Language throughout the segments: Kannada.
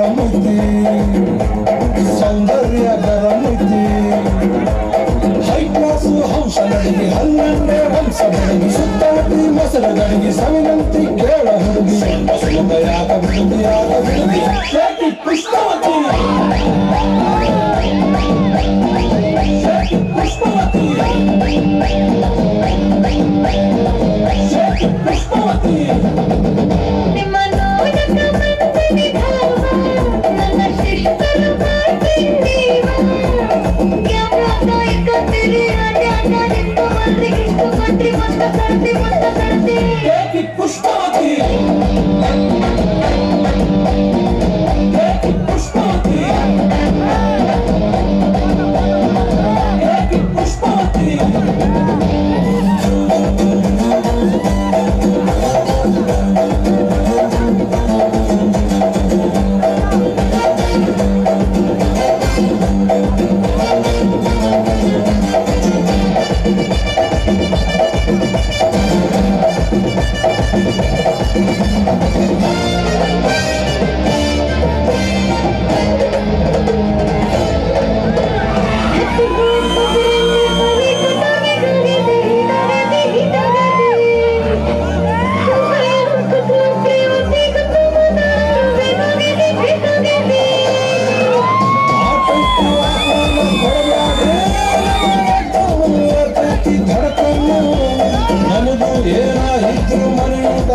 ಗರಂ ಐತಿ ಸೌಂದರ್ಯ ಗರಂ ಐತಿ ಹೈ ಕ್ಲಾಸ್ ಹಂಸ ನಡಿಗೆ ಹನ್ನೆರಡೇ ಹಂಸ ಬೆಳಗಿ ಸುತ್ತಾಟಿ ಮೊಸರು ಗಡಿಗೆ ಸವಿನಂತಿ ಕೇಳ ಹುಡುಗಿ ಯಾಕ ಬಿಡುದಿ ಶೇಖಿ ಪುಷ್ಪವತಿ ಶೇಖಿ ಪುಷ್ಪವತಿ ಶೇಖಿ ಪುಷ್ಪವತಿ ನಿಮ್ಮ ನೋಡಕ ಮನಸ್ಸಿಗೆ ಭಾವ ನನ್ನ ಶಿಷ್ಟರು ಮಾಡ್ತಿದ್ದೀವ ಕ್ಯಾಮ್ರಾ ಕಾಯ್ಕತ್ತಿರಿ ಆಡ್ಯಾನ ನಿಂತ ಮಂದಿಗೆ ಇಷ್ಟು ಕೊಟ್ಟಿ ಮತ್ತ ಕಡ್ತಿ ಶೇಖಿ ಪುಷ್ಪವತಿ ಶೇಖಿ ಪುಷ್ಪವತಿ ಶೇಖಿ ಪುಷ್ಪವತಿ ಏನಾಯಿದ್ರು ಮನೆಯುಟ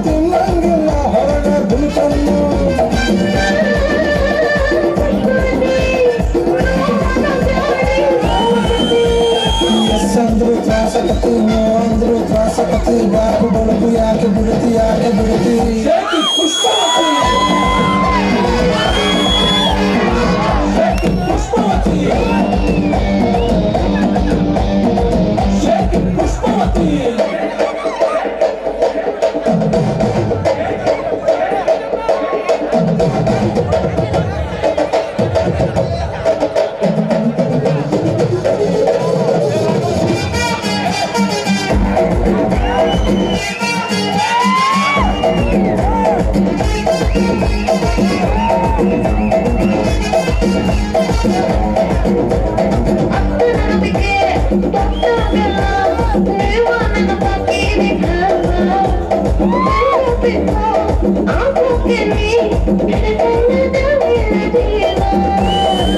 ತಿನ್ನಂಗಿಲ್ಲ ಹೊರಗ ದುಲ್ಕನ್ನು ಎಸ್ ಅಂದ್ರು ತ್ರಾಸಕತಿ ನೋ ಅಂದ್ರು ತ್ರಾಸಕತಿ ಬಾಕು ಬಳುಕು ಯಾಕೆ ಬಿಡುತ್ತಿ ಶೇಖಿ ಪುಷ್ಪವತಿ ಶೇಖಿ ಪುಷ್ಪವತಿ ಶೇಖಿ ಪುಷ್ಪವತಿ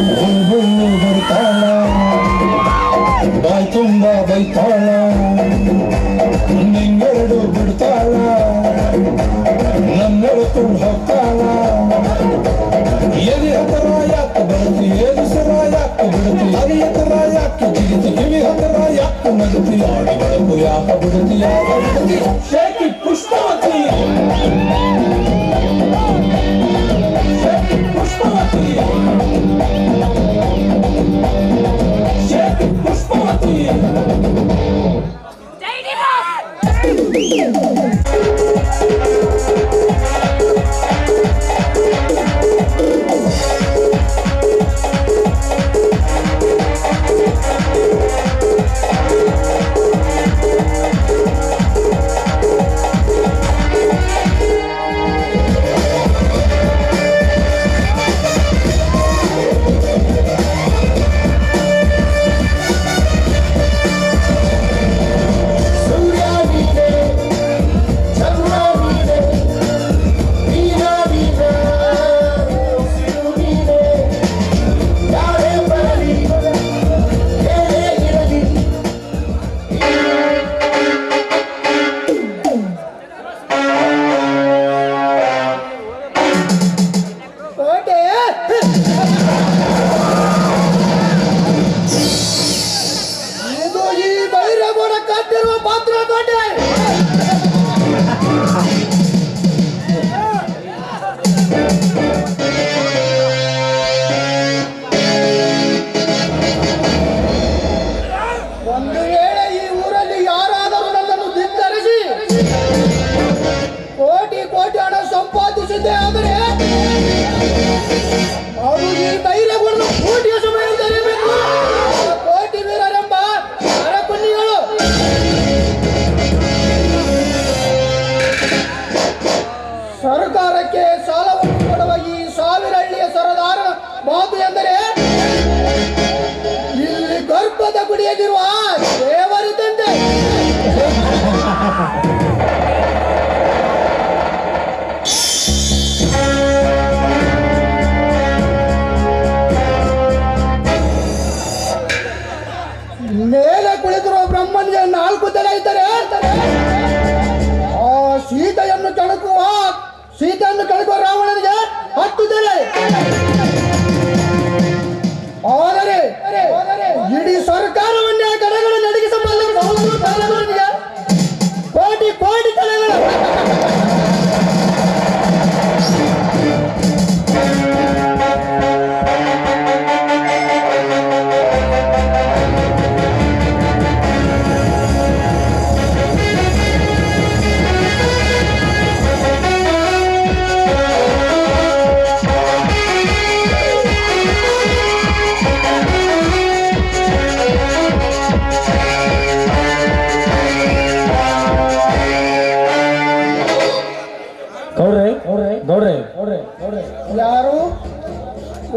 ಬುಲ್ಬುಲ್ಲು ಬರ್ತಾಳ ಬಾಯ್ ತುಂಬ ಬೈತಾಳ ನಿಂಗೆರಡು ಬಿಡ್ತಾಳ ನನ್ನೆಳ್ಕೊಂಡು ಹೋಗ್ತಾಳ ಎದೆ ಹತ್ರ ಯಾಕೆ ಬರುತ್ತಿ ಏದು ಸರ ಯಾಕೆ ಬಿಡುತ್ತಿ ಅರಿ ಹತ್ರ ಯಾಕೆ ಜಿಗಿತಿ ಕಿವಿ ಹತ್ರ ಯಾಕೆ ನಗುತ್ತಿ ಆಡಿ ಬೆಳಕು ಯಾಕೆ ಬಿಡುತ್ತಿ ಶೇಖಿ ಪುಷ್ಪವತಿ ಶೇಖಿ ಪುಷ್ಪವತಿ ಶೇಖಿ ಪುಷ್ಪವತಿ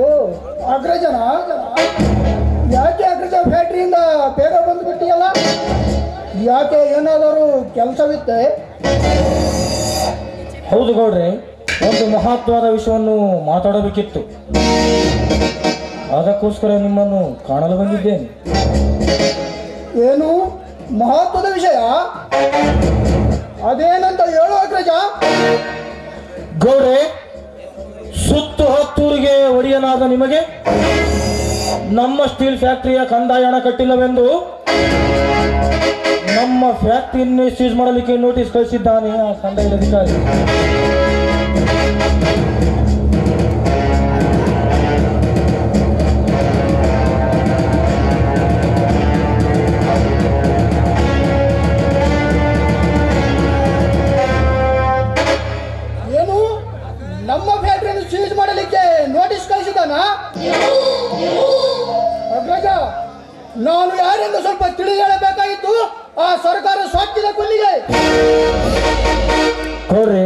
ಓ ಅಗ್ರಜನ ಯಾಕೆ ಅಗ್ರಜ ಫ್ಯಾಕ್ಟ್ರಿಯಿಂದ ಬೇಗ ಬಂದುಬಿಟ್ಟಿಯಲ್ಲ? ಯಾಕೆ ಏನಾದರೂ ಕೆಲಸವಿತ್ತೆ? ಹೌದು ಗೌಡ್ರೆ, ಒಂದು ಮಹತ್ವದ ವಿಷಯವನ್ನು ಮಾತಾಡಬೇಕಿತ್ತು. ಅದಕ್ಕೋಸ್ಕರ ನಿಮ್ಮನ್ನು ಕಾಣಲು ಬಂದಿದ್ದೇನೆ. ಏನು ಮಹತ್ವದ ವಿಷಯ? ಅದೇನಂತ ಹೇಳು ಅಗ್ರಜ. ಗೌಡ್ರೆ, ಸುತ್ತು ಹತ್ತೂರಿಗೆ ಒಡೆಯನಾದ ನಿಮಗೆ ನಮ್ಮ ಸ್ಟೀಲ್ ಫ್ಯಾಕ್ಟರಿಯ ಕಂದಾಯ ಹಣ ಕಟ್ಟಿಲ್ಲವೆಂದು ನಮ್ಮ ಫ್ಯಾಕ್ಟರಿಯನ್ನೇ ಸೀಜ್ ಮಾಡಲಿಕ್ಕೆ ನೋಟಿಸ್ ಕಳಿಸಿದ್ದಾನೆ ಆ ಕಂದಾಯದ ಅಧಿಕಾರಿ. ಏನು ನಮ್ಮ ಫ್ಯಾಕ್ಟರಿಯನ್ನು ಸೀಜ್ ಮಾಡಲಿಕ್ಕೆ ನೋಟಿಸ್ ಕಳಿಸಿದಾನ? ಅಗ್ರಜ, ನಾನು ಯಾರೆಂದು ಸ್ವಲ್ಪ ತಿಳಿ ಹೇಳಬೇಕಾಗಿತ್ತು. ಆ ಸರ್ಕಾರ ಸ್ವಾರ್ಥದ ಕೊಲ್ಲಿಗೆ. ಗೌಡ್ರೆ,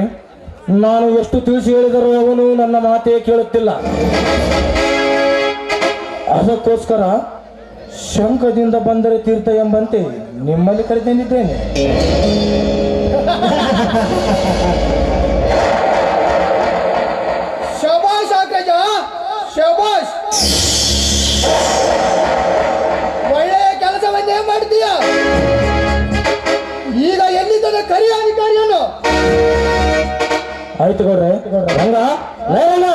ನಾನು ಎಷ್ಟು ತಿಳಿಸಿ ಹೇಳಿದರೂ ಅವನು ನನ್ನ ಮಾತೇ ಕೇಳುತ್ತಿಲ್ಲ. ಅದಕ್ಕೋಸ್ಕರ ಶಂಕದಿಂದ ಬಂದರೆ ತೀರ್ಥ ಎಂಬಂತೆ ನಿಮ್ಮಲ್ಲಿ ಕರೆತಂದಿದ್ದೇನೆ. ಶಬಾಷ್ ಅಗ್ರಜ, ಶಬಾಷ್. ಒಳ್ಳೆಯ ಕೆಲಸವನ್ನೇ ಮಾಡ್ತೀಯ. ಈಗ ಎಲ್ಲಿದ್ದಾನೆ ಕರಿಯ ಅಧಿಕಾರಿಯನ್ನು? ಆಯ್ತು ಗೌಡ್ರೆ. ರಂಗ, ಲೇ ರಂಗ.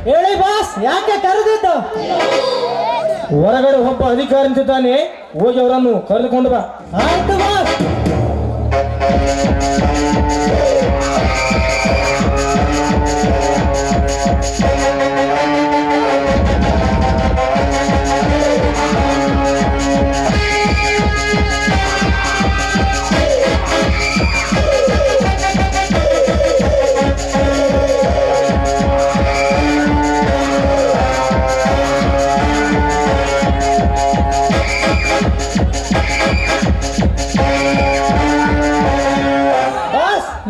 ಹೇಳಿ ಬಾಸ್, ಯಾಕೆ ಕರೆದಿದ್ದು? ಹೊರಗಡೆ ಒಬ್ಬ ಅಧಿಕಾರಿ ನಿಂತಿದ್ದಾನೆ, ಹೋಗಿ ಅವರನ್ನು ಕರೆದುಕೊಂಡು ಬಾ. ಆಯ್ತು ಬಾಸ್.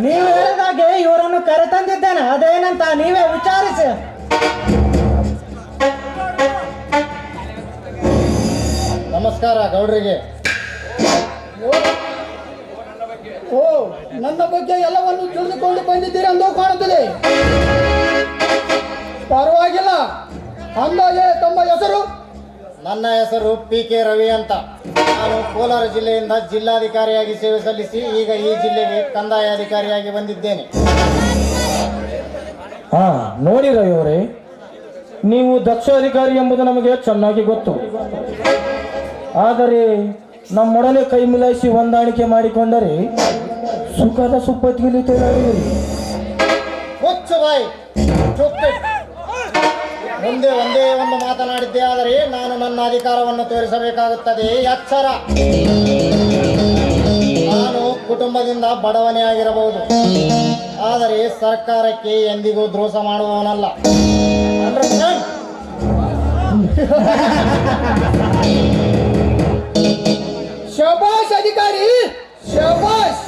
ನೀವು ಹೇಳಿದಾಗೆ ಇವರನ್ನು ಕರೆತಂದಿದ್ದೇನೆ. ಅದೇನಂತ ನೀವೇ ವಿಚಾರಿಸಿ. ನಮಸ್ಕಾರ ಗೌಡ್ರಿಗೆ. ಓ, ನನ್ನ ಬಗ್ಗೆ ಎಲ್ಲವನ್ನು ತಿಳಿದುಕೊಂಡು ಬಂದಿದ್ದೀರಿ ಎಂದು ಕಾಣುತ್ತದೆ. ಪರವಾಗಿಲ್ಲ. ಅಂದಾಗೆ ತಮ್ಮ ಹೆಸರು? ನನ್ನ ಹೆಸರು PK ರವಿ ಅಂತ. ನಾನು ಕೋಲಾರ ಜಿಲ್ಲೆಯಿಂದ ಜಿಲ್ಲಾಧಿಕಾರಿಯಾಗಿ ಸೇವೆ ಸಲ್ಲಿಸಿ ಈಗ ಈ ಜಿಲ್ಲೆಗೆ ಕಂದಾಯ ಅಧಿಕಾರಿಯಾಗಿ ಬಂದಿದ್ದೇನೆ. ಹಾ, ನೋಡಿ ರವಿ ಅವರೇ, ನೀವು ದಕ್ಷ ಅಧಿಕಾರಿ ಎಂಬುದು ನಮಗೆ ಚೆನ್ನಾಗಿ ಗೊತ್ತು. ಆದರೆ ನಮ್ಮೊಡನೆ ಕೈ ಮಿಲಾಯಿಸಿ ಹೊಂದಾಣಿಕೆ ಮಾಡಿಕೊಂಡರೆ ಸುಖದ ಸುಪ್ಪತ್ತಿಗೆ ತೇಲಾಡಿರಿ. ಹುಚ್ಚು ಬಾಯಿ, ಚುಪ್ಪಿಟ್. ಮುಂದೆ ಒಂದೇ ಒಂದು ಮಾತನಾಡಿದ್ದೆ ಆದರೆ ನಾನು ನನ್ನ ಅಧಿಕಾರವನ್ನು ತೋರಿಸಬೇಕಾಗುತ್ತದೆ. ಎಚ್ಚರ. ನಾನು ಕುಟುಂಬದಿಂದ ಬಡವನೇ ಆಗಿರಬಹುದು, ಆದರೆ ಸರ್ಕಾರಕ್ಕೆ ಎಂದಿಗೂ ದ್ರೋಹ ಮಾಡುವವನಲ್ಲ. ಅಂಡರ್ಸ್ಟ್ಯಾಂಡ್? ಶಬಾಷ್ ಅಧಿಕಾರಿ, ಶಬಾಷ್.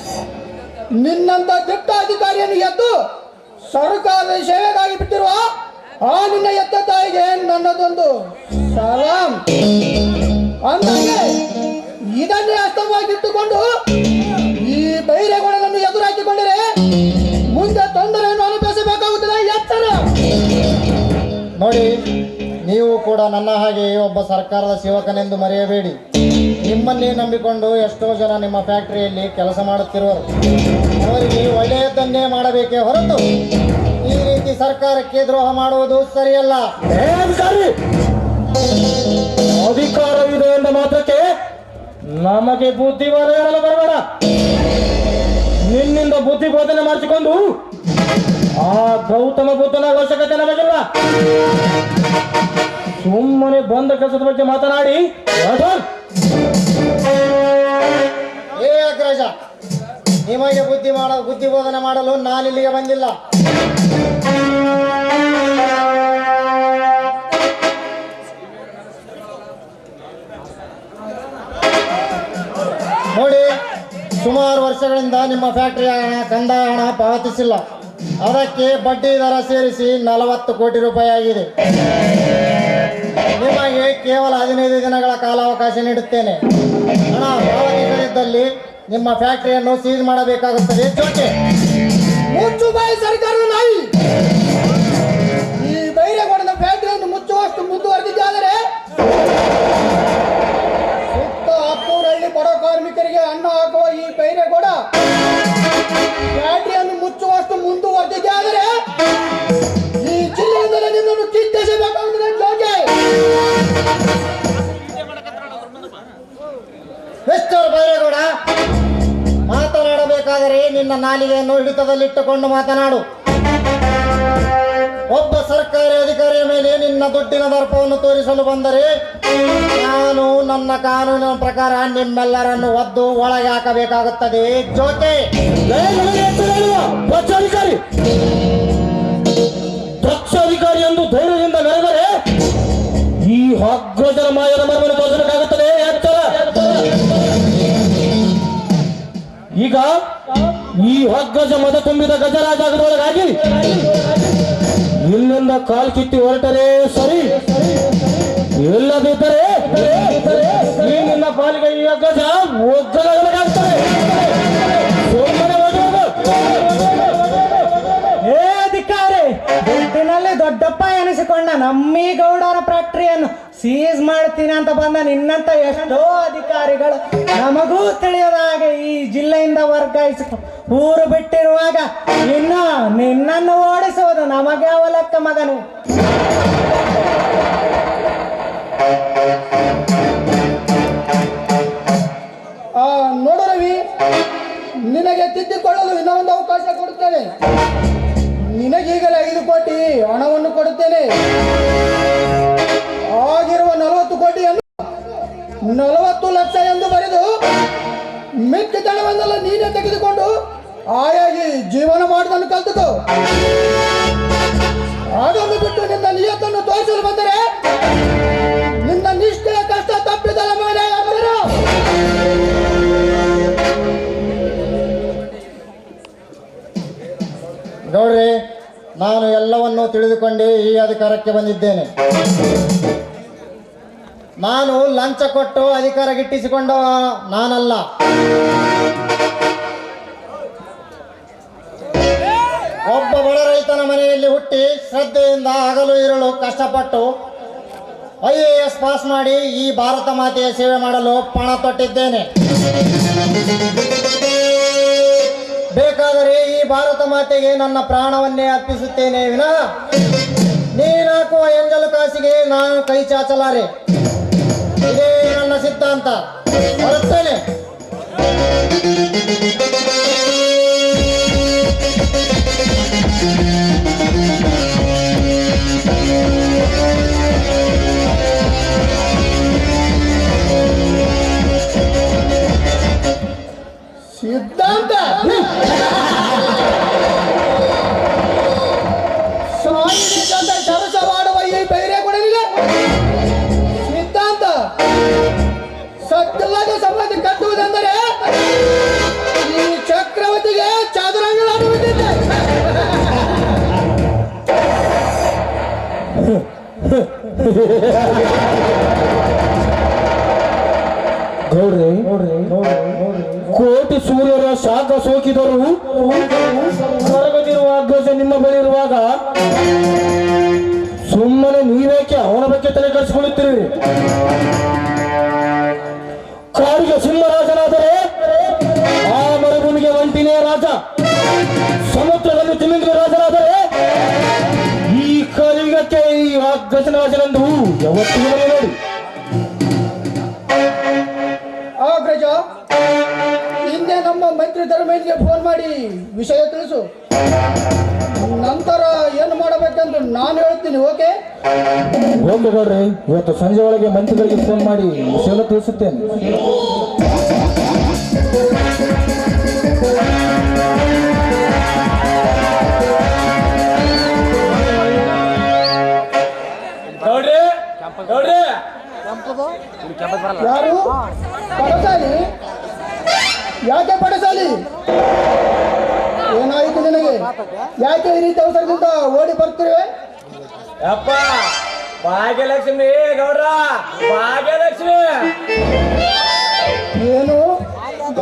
ನಿನ್ನಂತ ದಿಟ್ಟ ಅಧಿಕಾರಿಯನ್ನು ಎದ್ದು ಸರ್ಕಾರದ ಸೇವೆಗಾಗಿ ಬಿಟ್ಟಿರುವ ಆ ನಿನ್ನ ಎತ್ತ ತಾಯಿಗೆ ನನ್ನದೊಂದು ಸಲಾಂ. ಅಂದಾಗೆ ಇದನ್ನೇ ಅಸ್ತವಾಗಿಟ್ಟುಕೊಂಡು ಈ ಬೈರೇಗೌಡನನ್ನು ಎದುರಾಕಿಕೊಂಡರೆ ಮುಂದೆ ತೊಂದರೆಯನ್ನು ಅನುಭವಿಸಬೇಕಾಗುತ್ತದೆ. ಎಚ್ಚರ. ನೋಡಿ, ನೀವು ಕೂಡ ನನ್ನ ಹಾಗೆ ಒಬ್ಬ ಸರ್ಕಾರದ ಸೇವಕನೆಂದು ಮರೆಯಬೇಡಿ. ನಿಮ್ಮನ್ನೇ ನಂಬಿಕೊಂಡು ಎಷ್ಟೋ ಜನ ನಿಮ್ಮ ಫ್ಯಾಕ್ಟರಿಯಲ್ಲಿ ಕೆಲಸ ಮಾಡುತ್ತಿರುವರು. ಅವರಿಗೆ ಒಳ್ಳೆಯದನ್ನೇ ಮಾಡಬೇಕೇ ಹೊರತು ಈ ರೀತಿ ಸರ್ಕಾರಕ್ಕೆ ದ್ರೋಹ ಮಾಡುವುದು ಸರಿಯಲ್ಲ. ಅಧಿಕಾರವಿದೆ ಎಂದ ಮಾತ್ರಕ್ಕೆ ನಮಗೆ ಬುದ್ಧಿವಾದ ಹೇಳಲು ಬರಬೇಡ. ನಿನ್ನಿಂದ ಬುದ್ಧಿ ಬೋಧನೆ ಮಾಡಿಸಿಕೊಂಡು ಆ ಗೌತಮ ಬುದ್ಧನ ಅವಶ್ಯಕತೆ ನಮಗಿಲ್ಲ. ಸುಮ್ಮನೆ ಬಂದ ಕೆಲಸದ ಬಗ್ಗೆ ಮಾತನಾಡಿ ಏ ಅಗ್ರಜ, ನಿಮಗೆ ಬುದ್ಧಿ ಬೋಧನೆ ಮಾಡಲು ನಾನಿಲ್ಲಿಗೆ ಬಂದಿಲ್ಲ. ನೋಡಿ, ಸುಮಾರು ವರ್ಷಗಳಿಂದ ನಿಮ್ಮ ಫ್ಯಾಕ್ಟರಿಯ ಹಣ ಕಂದಾಯ ಹಣ ಪಾವತಿಸಿಲ್ಲ. ಅದಕ್ಕೆ ಬಡ್ಡಿ ದರ ಸೇರಿಸಿ 40 ಕೋಟಿ ರೂಪಾಯಿ ಆಗಿದೆ. ನಿಮಗೆ ಕೇವಲ 15 ದಿನಗಳ ಕಾಲಾವಕಾಶ ನೀಡುತ್ತೇನೆ. ಹಣ ಪಾವತಿಸದಿದ್ದಲ್ಲಿ ನಿಮ್ಮ ಫ್ಯಾಕ್ಟರಿಯನ್ನು ಸೀಸ್ ಮಾಡಬೇಕಾಗುತ್ತದೆ. ಜೋಕೆ ಮುಚ್ಚು ಬಾಯಿ ಸರ್ಕಾರದ ನಾಯಿ. ಈ ಬೈರೇಗೌಡನ ಫ್ಯಾಕ್ಟರಿಯನ್ನು ಮುಚ್ಚುವಷ್ಟು ಮುಂದುವರೆದಿದ್ದಾದರೆ ಸುತ್ತ 10 ಹಳ್ಳಿ ಬಡ ಕಾರ್ಮಿಕರಿಗೆ ಅನ್ನ ಹಾಕುವ ಈ ಬೈರೇಗೌಡ ಫ್ಯಾಕ್ಟರಿಯನ್ನು ಮುಚ್ಚುವಷ್ಟು ಮುಂದುವರೆದಿದ್ದಾದರೆ ಈ ಜಿಲ್ಲೆಯಿಂದಲೇ ನಿನ್ನನ್ನು ಕಿತ್ತೆಸಬೇಕಾಗುತ್ತದೆ. ಜೋಕೆ ಮಿಸ್ಟರ್ ಬೈರೇಗೌಡ, ಮಾತನಾಡಬೇಕಾದರೆ ನಿನ್ನ ನಾಲಿಗೆಯನ್ನು ಹಿಡಿತದಲ್ಲಿಟ್ಟುಕೊಂಡು ಮಾತನಾಡು. ಒಬ್ಬ ಸರ್ಕಾರಿ ಅಧಿಕಾರಿಯ ಮೇಲೆ ನಿನ್ನ ದುಡ್ಡಿನ ದರ್ಪವನ್ನು ತೋರಿಸಲು ಬಂದರೆ ನಾನು ನನ್ನ ಕಾನೂನಿನ ಪ್ರಕಾರ ನಿಮ್ಮೆಲ್ಲರನ್ನು ಒದ್ದು ಒಳಗೆ ಹಾಕಬೇಕಾಗುತ್ತದೆ. ಜೋಕೆ ಅಧಿಕಾರಿ ದಕ್ಷ ಅಧಿಕಾರಿ ಎಂದು ಧೈರ್ಯದಿಂದ ನಡೆದರೆ ಈ ಅಗ್ರಜನ ಮಾಯದ ಮರವನ್ನು ತೋರಿಸಬೇಕಾಗುತ್ತದೆ. ಎಚ್ಚರ. ಈಗ ಈ ಅಗ್ರಜ ಮದ ತುಂಬಿದ ಗಜರಾಜಾಗದೊಳಗಾಗಿ ಇಲ್ಲಿಂದ ಕಾಲ್ ಕಿತ್ತಿ ಹೊರಟರೆ ಸರಿ, ಇಲ್ಲದಿದ್ದರೆ ಈ ನಿನ್ನ ಪಾಲಿಗೆ ಈ ಅಗ್ರಜ ಒಗ್ಗಲಾಗ್ತದೆ. ಸುಮ್ಮನೆ ಏ ಅಧಿಕಾರಿ, ದುಡ್ಡಿನಲ್ಲಿ ದೊಡ್ಡಪ್ಪ ಎನಿಸಿಕೊಂಡ ನಮ್ಮೀ ಗೌಡರ ಫ್ಯಾಕ್ಟರಿಯನ್ನು ಸೀಸ್ ಮಾಡ್ತೀನಿ ಅಂತ ಬಂದ ನಿನ್ನಂತ ಎಷ್ಟೋ ಅಧಿಕಾರಿಗಳು ನಮಗೂ ತಿಳಿಯದ ಹಾಗೆ ಈ ಜಿಲ್ಲೆಯಿಂದ ವರ್ಗಾಯಿಸಿಕೊಂಡು ಊರು ಬಿಟ್ಟಿರುವಾಗ ಇನ್ನು ನಿನ್ನನ್ನು ಓಡಿಸುವುದು ನಮಗೆ ಅವಲಕ್ಕ ಮಗನು. ನೋಡು ರವಿ, ನಿನಗೆ ತಿದ್ದಿಕೊಳ್ಳಲು ಇನ್ನೊಂದು ಅವಕಾಶ ಕೊಡುತ್ತೇನೆ. ನಿನಗೀಗಲೇ 5 ಕೋಟಿ ಹಣವನ್ನು ಕೊಡುತ್ತೇನೆ. ಆಗಿರುವ 40 ಕೋಟಿಯನ್ನು 40 ಲಕ್ಷ ಎಂದು ಬರೆದು ಮಿಕ್ಕಿದ ಹಣವನ್ನೆಲ್ಲ ನೀನೇ ತೆಗೆದುಕೊಂಡು ಆಯಾಗಿ ಜೀವನ ಮಾಡುವುದನ್ನು ಕಲ್ತುಕೋ. ಅದನ್ನು ಬಿಟ್ಟು ನಿನ್ನ ನಿಯತ್ತನ್ನು ತೋರಿಸಲು ಬಂದರೆ ನಿನ್ನ ನಿಷ್ಠೆಯ ಕಷ್ಟ ತಪ್ಪಿದಲ್ಲ ಮೇಲೆ ನೋಡ್ರಿ, ನಾನು ಎಲ್ಲವನ್ನೂ ತಿಳಿದುಕೊಂಡೇ ಈ ಅಧಿಕಾರಕ್ಕೆ ಬಂದಿದ್ದೇನೆ. ನಾನು ಲಂಚ ಕೊಟ್ಟು ಅಧಿಕಾರ ಗಿಟ್ಟಿಸಿಕೊಂಡ ನಾನಲ್ಲ. ಒಬ್ಬ ಬಡ ರೈತನ ಮನೆಯಲ್ಲಿ ಹುಟ್ಟಿ ಶ್ರದ್ಧೆಯಿಂದ ಹಗಲು ಇರಲು ಕಷ್ಟಪಟ್ಟು IAS ಪಾಸ್ ಮಾಡಿ ಈ ಭಾರತ ಮಾತೆಯ ಸೇವೆ ಮಾಡಲು ಪಣ ತೊಟ್ಟಿದ್ದೇನೆ. ಬೇಕಾದರೆ ಈ ಭಾರತ ಮಾತೆಗೆ ನನ್ನ ಪ್ರಾಣವನ್ನೇ ಅರ್ಪಿಸುತ್ತೇನೆ ವಿನಃ ನೀನಾಕುವ ಎಂಜಲು ಕಾಸಿಗೆ ನಾನು ಕೈ ಚಾಚಲಾರೆ. ಇದೇ ನನ್ನ ಸಿದ್ಧಾಂತ. ಬರುತ್ತೇನೆ. ಸಿದ್ಧಾಂತ ಸರಸ ಮಾಡುವ ಈ ಬೈರೇಗೌಡನಿಗೆ ಸಿದ್ಧಾಂತ ಸತ್ತಿಲ್ಲದ ಸಂಬಂಧಿ ಕಟ್ಟುವುದೆಂದರೆ ಈ ಚಕ್ರವರ್ತಿಗೆ ಚಾದುರಂಗಲಾಡುವುದಿದೆ. ಗೌಡ್ರೆ, ಕೋಟಿ ಸೂರ್ಯರ ಶಾಖ ಸೋಕಿದರು ಹೊರಗದಿರುವ ಅಗ್ರಜ ನಿಮ್ಮ ಬಳಿ ಇರುವಾಗ ಸುಮ್ಮನೆ ನೀವೇಕೆ ಅವನ ಬಗ್ಗೆ ತಲೆ ಕೆಡಿಸಿಕೊಳ್ಳುತ್ತೀರಿ? ಕಾಡಿಗೆ ಸಿಂಹರಾಜನಾದರೆ ಆ ಮರುಭೂಮಿಗೆ ಒಂಟಿನೇ ರಾಜ, ಸಮುದ್ರದಲ್ಲಿ ತಿಮಿಂಗಿನ ರಾಜನಾದರೆ ಈ ಕಲಿಯುಗಕ್ಕೆ ಈ ಅಗ್ರಜನ ರಾಜನೆಂದು ಯಾವತ್ತಿಗೂ ನೋಡಿ. ಅಗ್ರಜ, ಹಿಂದೆ ನಮ್ಮ ಮಂತ್ರಿ ಧರ್ಮೇಂದ್ರಗೆ ಫೋನ್ ಮಾಡಿ ವಿಷಯ ತಿಳಿಸು. ನಂತರ ಏನು ಮಾಡಬೇಕೆಂದು ನಾನು ಹೇಳ್ತೀನಿ. ಓಕೆ? ಹೋಗ್ಲಿ ಗೌಡ್ರಿ, ಇವತ್ತು ಸಂಜೆ ಒಳಗೆ ಮಂತ್ರಿಗಳಿಗೆ ಫೋನ್ ಮಾಡಿ ವಿಷಯ ತಿಳಿಸುತ್ತೇನೆ. ಯಾರು? ಕಡಸಾಲಿ? ಯಾಕೆ ಪಡಸಾಲಿ ಏನಾಯಿತು ನಿನಗೆ? ಯಾಕೆ ಈ ರೀತಿ ಅವಸರದಿಂದ ಓಡಿ ಬರ್ತಿರುವೆ? ಯಪ್ಪ ಭಾಗ್ಯಲಕ್ಷ್ಮಿ ಗೌಡ್ರ, ಭಾಗ್ಯಲಕ್ಷ್ಮಿ. ಏನು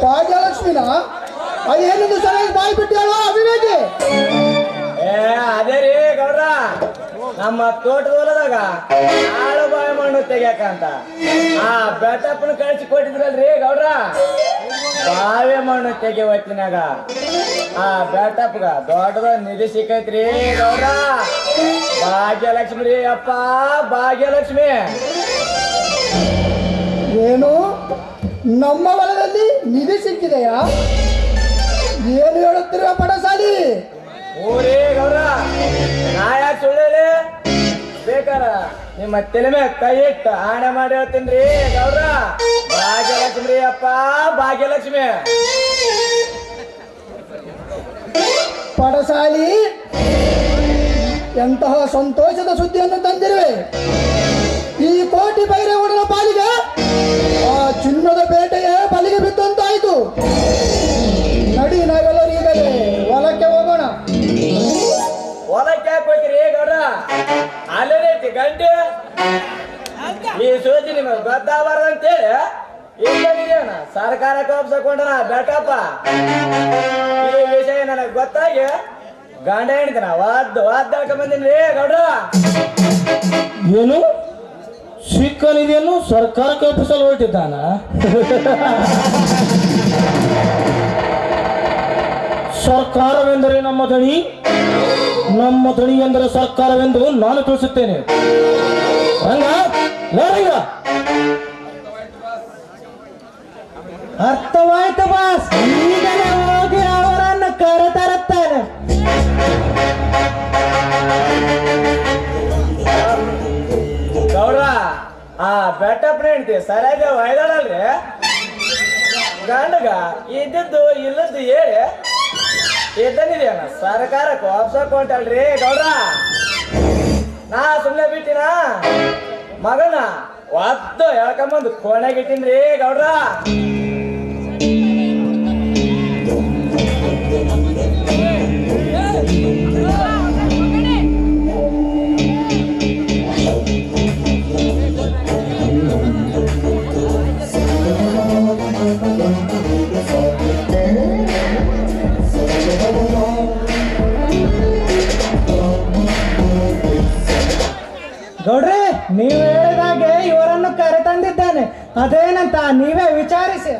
ಭಾಗ್ಯಲಕ್ಷ್ಮಿನ? ಅದು ಏನಿದು ಸರಿಯಾಗಿ ಬಾಯಿ ಬಿಟ್ಟು ಹೇಳುವ ಅವಿವೇಕಿ. ಅದೇ ರೀ ಗೌಡ್ರ, ನಮ್ಮ ತೋಟದ ಹೊಲದಾಗ ಆಳು ಬಾಯಿ ಮಣ್ಣು ತೆಗ್ಯಾಕಂತ ಆ ಬೆಟ್ಟಪ್ಪನ ಕಳಿಸಿ ಕೊಟ್ಟಿದ್ರಲ್ರಿ ಗೌಡ್ರ. ಬಾವಿ ಮಣ್ಣು ತೆಗಿ ಹೊತ್ತಿನಾಗ ಆ ಬೆಟ್ಟಪ್ಪಗ ದೊಡ್ಡದ ನಿಧಿ ಸಿಕ್ಕೈತ್ರಿ ಗೌಡ್ರ. ಭಾಗ್ಯಲಕ್ಷ್ಮಿ ರೀ ಅಪ್ಪ, ಭಾಗ್ಯಲಕ್ಷ್ಮಿ. ಏನು ನಮ್ಮ ಹೊಲದಲ್ಲಿ ನಿಧಿ ಸಿಕ್ಕಿದೆಯಾ? ಏನು ಹೇಳುತ್ತಿರುವ ಪಡಸಾಲಿ? ಊರೇ ಗೌಡ್ರ, ನಾ ಯಾಕೆ ಸುಳ್ಳು ಹೇಳಿ? ಬೇಕಾರ ನಿಮ್ಮ ತಲೆ ಮೇಲೆ ಕೈ ಇಟ್ಟು ಆಣೆ ಮಾಡಿ ಹೇಳ್ತೀನಿ ಗೌಡ್ರ. ಭಾಗ್ಯಲಕ್ಷ್ಮಿ ರೀ ಅಪ್ಪ, ಭಾಗ್ಯಲಕ್ಷ್ಮಿ. ಪಡಸಾಲಿ, ಎಂತಹ ಸಂತೋಷದ ಸುದ್ದಿಯನ್ನು ತಂದಿರುವೆ. ಈ ಕೋಟಿ ಬೈರೇಗೌಡನ ಪಾಲಿಗೆ ಆ ಚಿನ್ನದ ಬೇಟೆಯೇ ಬಲಿಗೆ ಬಿದ್ದಂತಾಯಿತು. ನಡಿ, ನಾವೆಲ್ಲರೂ ಈಗಲೇ ಹೊಲಕ್ಕೆ ಹೋಗೋಣ. ಹೊಲಕ್ಕೆ ಯಾಕೆ ಹೋಗಿರಿ ಗೌಡ್ರ? ಅಲ್ಲೇ ಐತಿ ಗಂಟೆ. ಈ ಸೂಚಿ ನಿಮಗೆ ಗೊತ್ತಾಗಬಾರ್ದಂತೇಳಿ ಇಲ್ಲದೇನ ಸರ್ಕಾರಕ್ಕೆ ಒಪ್ಸಕೊಂಡನ ಬೆಟ್ಟಪ್ಪ. ಈ ವಿಷಯ ನನಗೆ ಗೊತ್ತಾಗಿ ಗಂಡ ಹೇಳ್ತಾನ ವಾದ್ಯಾಕ ಬಂದಿನಿ ಗೌಡ್ರ. ಏನು ಸಿಕ್ಕ ನಿಧಿಯನ್ನು ಸರ್ಕಾರಕ್ಕೆ ಒಪ್ಪಿಸಲು ಹೊರಟಿದ್ದಾನ? ಸರ್ಕಾರವೆಂದರೆ ನಮ್ಮ ದಣಿ, ನಮ್ಮ ದಣಿ ಎಂದರೆ ಸರ್ಕಾರವೆಂದು ನಾನು ತಿಳಿಸುತ್ತೇನೆ. ರಂಗ, ಲೇ ರಂಗ. ಅರ್ಥವಾಯ್ತು ಬಾಸ್, ಈಗಲೇ ಹೋಗಿ ಅವರನ್ನು ಕರೆತರುತ್ತೇನೆ. ಗೌಡ್ರ, ಆ ಬೆಟ್ಟಪ್ಪನ ಹೆಂಡ್ತಿ ಸರಿಯಾಗಿ ಒಯ್ದಾಳಲ್ರಿ ಗಂಡಗ ಇದ್ದಿದ್ದು ಇಲ್ಲದ್ದು ಹೇಳಿ ಇದ್ದನಿದೇನ ಸರ್ಕಾರಕ್ಕೆ ವಾಪಸ್ಕೊಂಟಲ್ರಿ ಗೌಡ್ರ. ನಾ ಸುಮ್ಮನೆ ಬಿಟ್ಟಿನ ಮಗನ ಒದ್ದು ಎಳ್ಕೊಂಬಂದು ಕೋಣೆಗಿಟ್ಟಿನ್ರಿ ಗೌಡ್ರ. ಗೌಡ್ರೆ, ನೀವು ಹೇಳಿದಾಗೆ ಇವರನ್ನು ಕರೆತಂದಿದ್ದೇನೆ. ಅದೇನಂತ ನೀವೇ ವಿಚಾರಿಸಿ.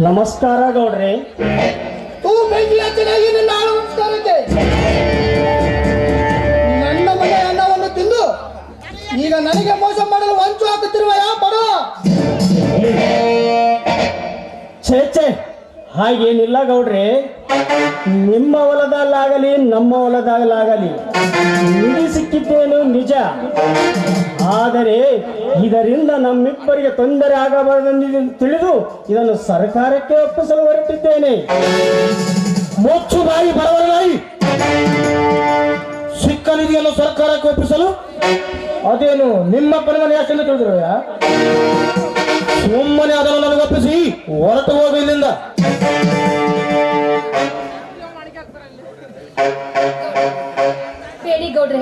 ನಮಸ್ಕಾರ ಗೌಡ್ರೆ. ತೂ ಬೆಂಕಿ ಹಚ್ಚನಾಗಿ ನಿನ್ನ ಆಳುವಂತರಕ್ಕೆ ನನ್ನ ಮನೆ ಅನ್ನವನ್ನು ತಿಂದು ಈಗ ನನಗೆ ಮೋಸ ಮಾಡಲು ಹೊಂಚು ಹಾಕುತ್ತಿರುವ ಯಾವ ಬಡ? ಛೇ, ಹಾಗೇನಿಲ್ಲ ಗೌಡ್ರೆ. ನಿಮ್ಮ ಹೊಲದಲ್ಲಾಗಲಿ ನಮ್ಮ ಹೊಲದಲ್ಲಾಗಲಿ ನಿಧಿ ಸಿಕ್ಕಿದ್ದೇನು ನಿಜ. ಆದರೆ ಇದರಿಂದ ನಮ್ಮಿಬ್ಬರಿಗೆ ತೊಂದರೆ ಆಗಬಾರದೆಂದು ತಿಳಿದು ಇದನ್ನು ಸರ್ಕಾರಕ್ಕೆ ಒಪ್ಪಿಸಲು ಹೊರಟಿದ್ದೇನೆ. ಮುಚ್ಚು ಬಾಯಿ ಬರವರಾಯಿ. ಸಿಕ್ಕ ನಿಧಿಯನ್ನು ಸರ್ಕಾರಕ್ಕೆ ಒಪ್ಪಿಸಲು ಅದೇನು ನಿಮ್ಮಪ್ಪನ ಮನೆ ಯಾಕೆಂದು ತಿಳಿದ್ರು? ಸುಮ್ಮನೆ ಅದನ್ನು ನನಗೆ ಒಪ್ಪಿಸಿ ಹೊರಟು ಹೋಗು ಇಲ್ಲಿಂದ. ಬೇಡಿ ಗೌಡ್ರೆ,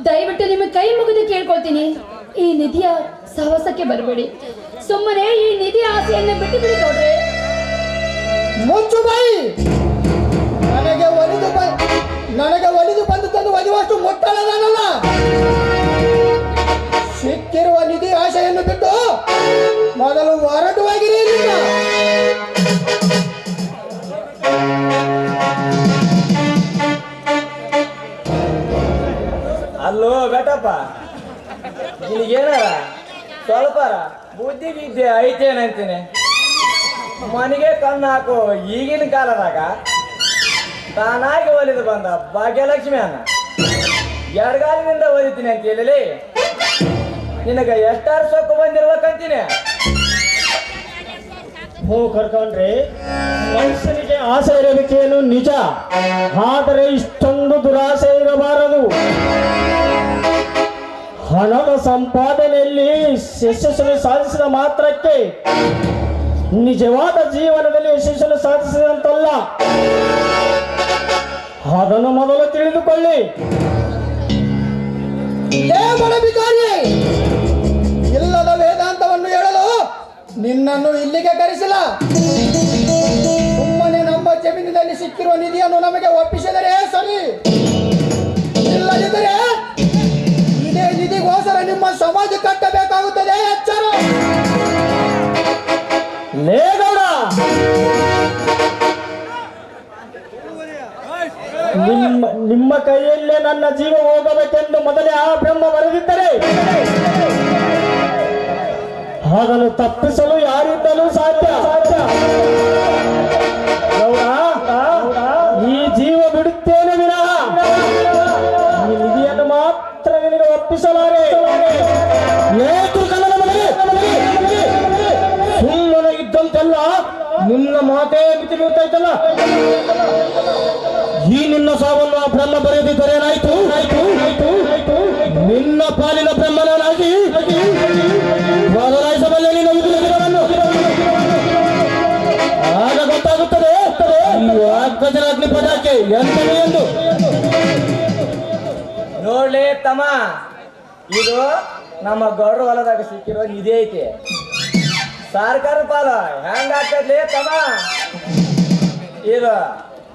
ದಯವಿಟ್ಟು ನಿಮ್ಮ ಕೈ ಮುಗಿದು ಕೇಳ್ಕೊಳ್ತೀನಿ, ಈ ನಿಧಿಯ ಸಹವಾಸಕ್ಕೆ ಬರಬೇಡಿ. ಸುಮ್ಮನೆ ಈ ನಿಧಿ ಆಸೆಯನ್ನು ಬಿಟ್ಟು ಬಿಡಿ ಗೌಡ್ರೆ. ಮುಚ್ಚು ಬಾಯಿ. ನನಗೆ ಒಲಿದು ಬಂದು ತಂದು ಒದಿವಷ್ಟು ಮುಟ್ಟಳದಲ್ಲ. ಸಿಕ್ಕಿರುವ ನಿಧಿ ಆಶೆಯನ್ನು ಬಿಟ್ಟು ಮೊದಲು ಹೊರಟುವಾಗಿರಿ ಇಲ್ಲಿಂದ. ಅಲ್ಲೋ ಬೆಟ್ಟಪ್ಪ, ನಿನಗೇನಾರ ಸ್ವಲ್ಪಾರ ಬುದ್ಧಿ ಗಿದ್ದೆ ಐತೇನಂತೀನಿ. ಮನೆಗೆ ಕಣ್ಣು ಹಾಕೋ ಈಗಿನ ಕಾಲದಾಗ ತಾನಾಗಿ ಒಲಿದು ಬಂದ ಭಾಗ್ಯಲಕ್ಷ್ಮಿ ಅನ್ನ ಎಡಗಾಲಿನಿಂದ ಒಲಿತೀನಿ ಅಂತ ಹೇಳಿ ನಿನಗೆ ಎಷ್ಟಾರು ಸೊಕ್ಕು ಬಂದಿರ್ಬೇಕಂತೀನಿ. ಹ್ಞೂ ಕರ್ಕೊಂಡ್ರೆ, ಮನುಷ್ಯನಿಗೆ ಆಸೆ ಇರಬೇಕೇನು ನಿಜ. ಆದರೆ ಇಷ್ಟೊಂದು ದುರಾಸೆ ಇರಬಾರದು. ಹಣದ ಸಂಪಾದನೆಯಲ್ಲಿ ಯಶಸ್ಸನ್ನು ಸಾಧಿಸಿದ ಮಾತ್ರಕ್ಕೆ ನಿಜವಾದ ಜೀವನದಲ್ಲಿ ಯಶಸ್ಸನ್ನು ಸಾಧಿಸಿದಂತಲ್ಲ. ಅದನ್ನು ಮೊದಲು ತಿಳಿದುಕೊಳ್ಳಿ. ಬಿಕಾರಿ, ಇಲ್ಲದ ವೇದಾಂತವನ್ನು ಹೇಳಲು ನಿನ್ನನ್ನು ಇಲ್ಲಿಗೆ ಕರೆಸಿಲ್ಲ. ಸುಮ್ಮನೆ ನಮ್ಮ ಜಮೀನಿನಲ್ಲಿ ಸಿಕ್ಕಿರುವ ನಿಧಿಯನ್ನು ನಮಗೆ ಒಪ್ಪಿಸಿದರೆ ಸರಿ, ಇಲ್ಲದಿದ್ದರೆ ಇದೇ ನಿಧಿಗೋಸ್ಕರ ನಿಮ್ಮ ಸಮಾಜ ಕಟ್ಟಬೇಕಾಗುತ್ತದೆ. ಎಚ್ಚರ. ಲೇಗೌಡ, ನಿಮ್ಮ ಕೈಯಲ್ಲೇ ನನ್ನ ಜೀವ ಹೋಗಬೇಕೆಂದು ಮೊದಲೇ ಆ ಬ್ರಹ್ಮ ಬರೆದಿದ್ದರೆ ಅದನ್ನು ತಪ್ಪಿಸಲು ಯಾರಿಂದಲೂ ಸಾಧ್ಯ. ಈ ಜೀವ ಬಿಡುತ್ತೇನೆ ವಿನಃ ಈ ನಿಧಿಯನ್ನು ಮಾತ್ರ ನಿನಗೆ ಒಪ್ಪಿಸಲಾರೆ. ಸುಮ್ಮನೆ ಇದ್ದಂತೆಲ್ಲ ನಿನ್ನ ಮಾತೇ ಮಿತಿ ಬೀಳ್ತಾಯ್ತಲ್ಲ. ಈ ನಿನ್ನ ಸಾವನ್ನು ಆ ಬ್ರಹ್ಮ ಬರೆದಿದ್ದರೆ ಏನಾಯ್ತು? ನಿನ್ನ ಪಾಲಿನ ಬ್ರಹ್ಮನಾಗಿ ಬದಲಾಯಿಸಬಲ್ಲೆ ನಿನ್ನ ವಿಧಿಗಳನ್ನು. ಆಗ ಗೊತ್ತಾಗುತ್ತದೆ ಅಗ್ನಿ ಪದಾಕೆ ಎಂತನೇ ಎಂದು. ನೋಡ್ಲಿ ತಮ್ಮ, ಇದು ನಮ್ಮ ಗೌಡ್ರ ಹೊಲದಾಗ ಸಿಕ್ಕಿರೋ ನಿಧಿ ಐತಿ. ಸರ್ಕಾರ ಪಾಲ ಹೆಂಗ ಆಗ್ತದ್ಲಿ ತಮ್ಮ? ಇದು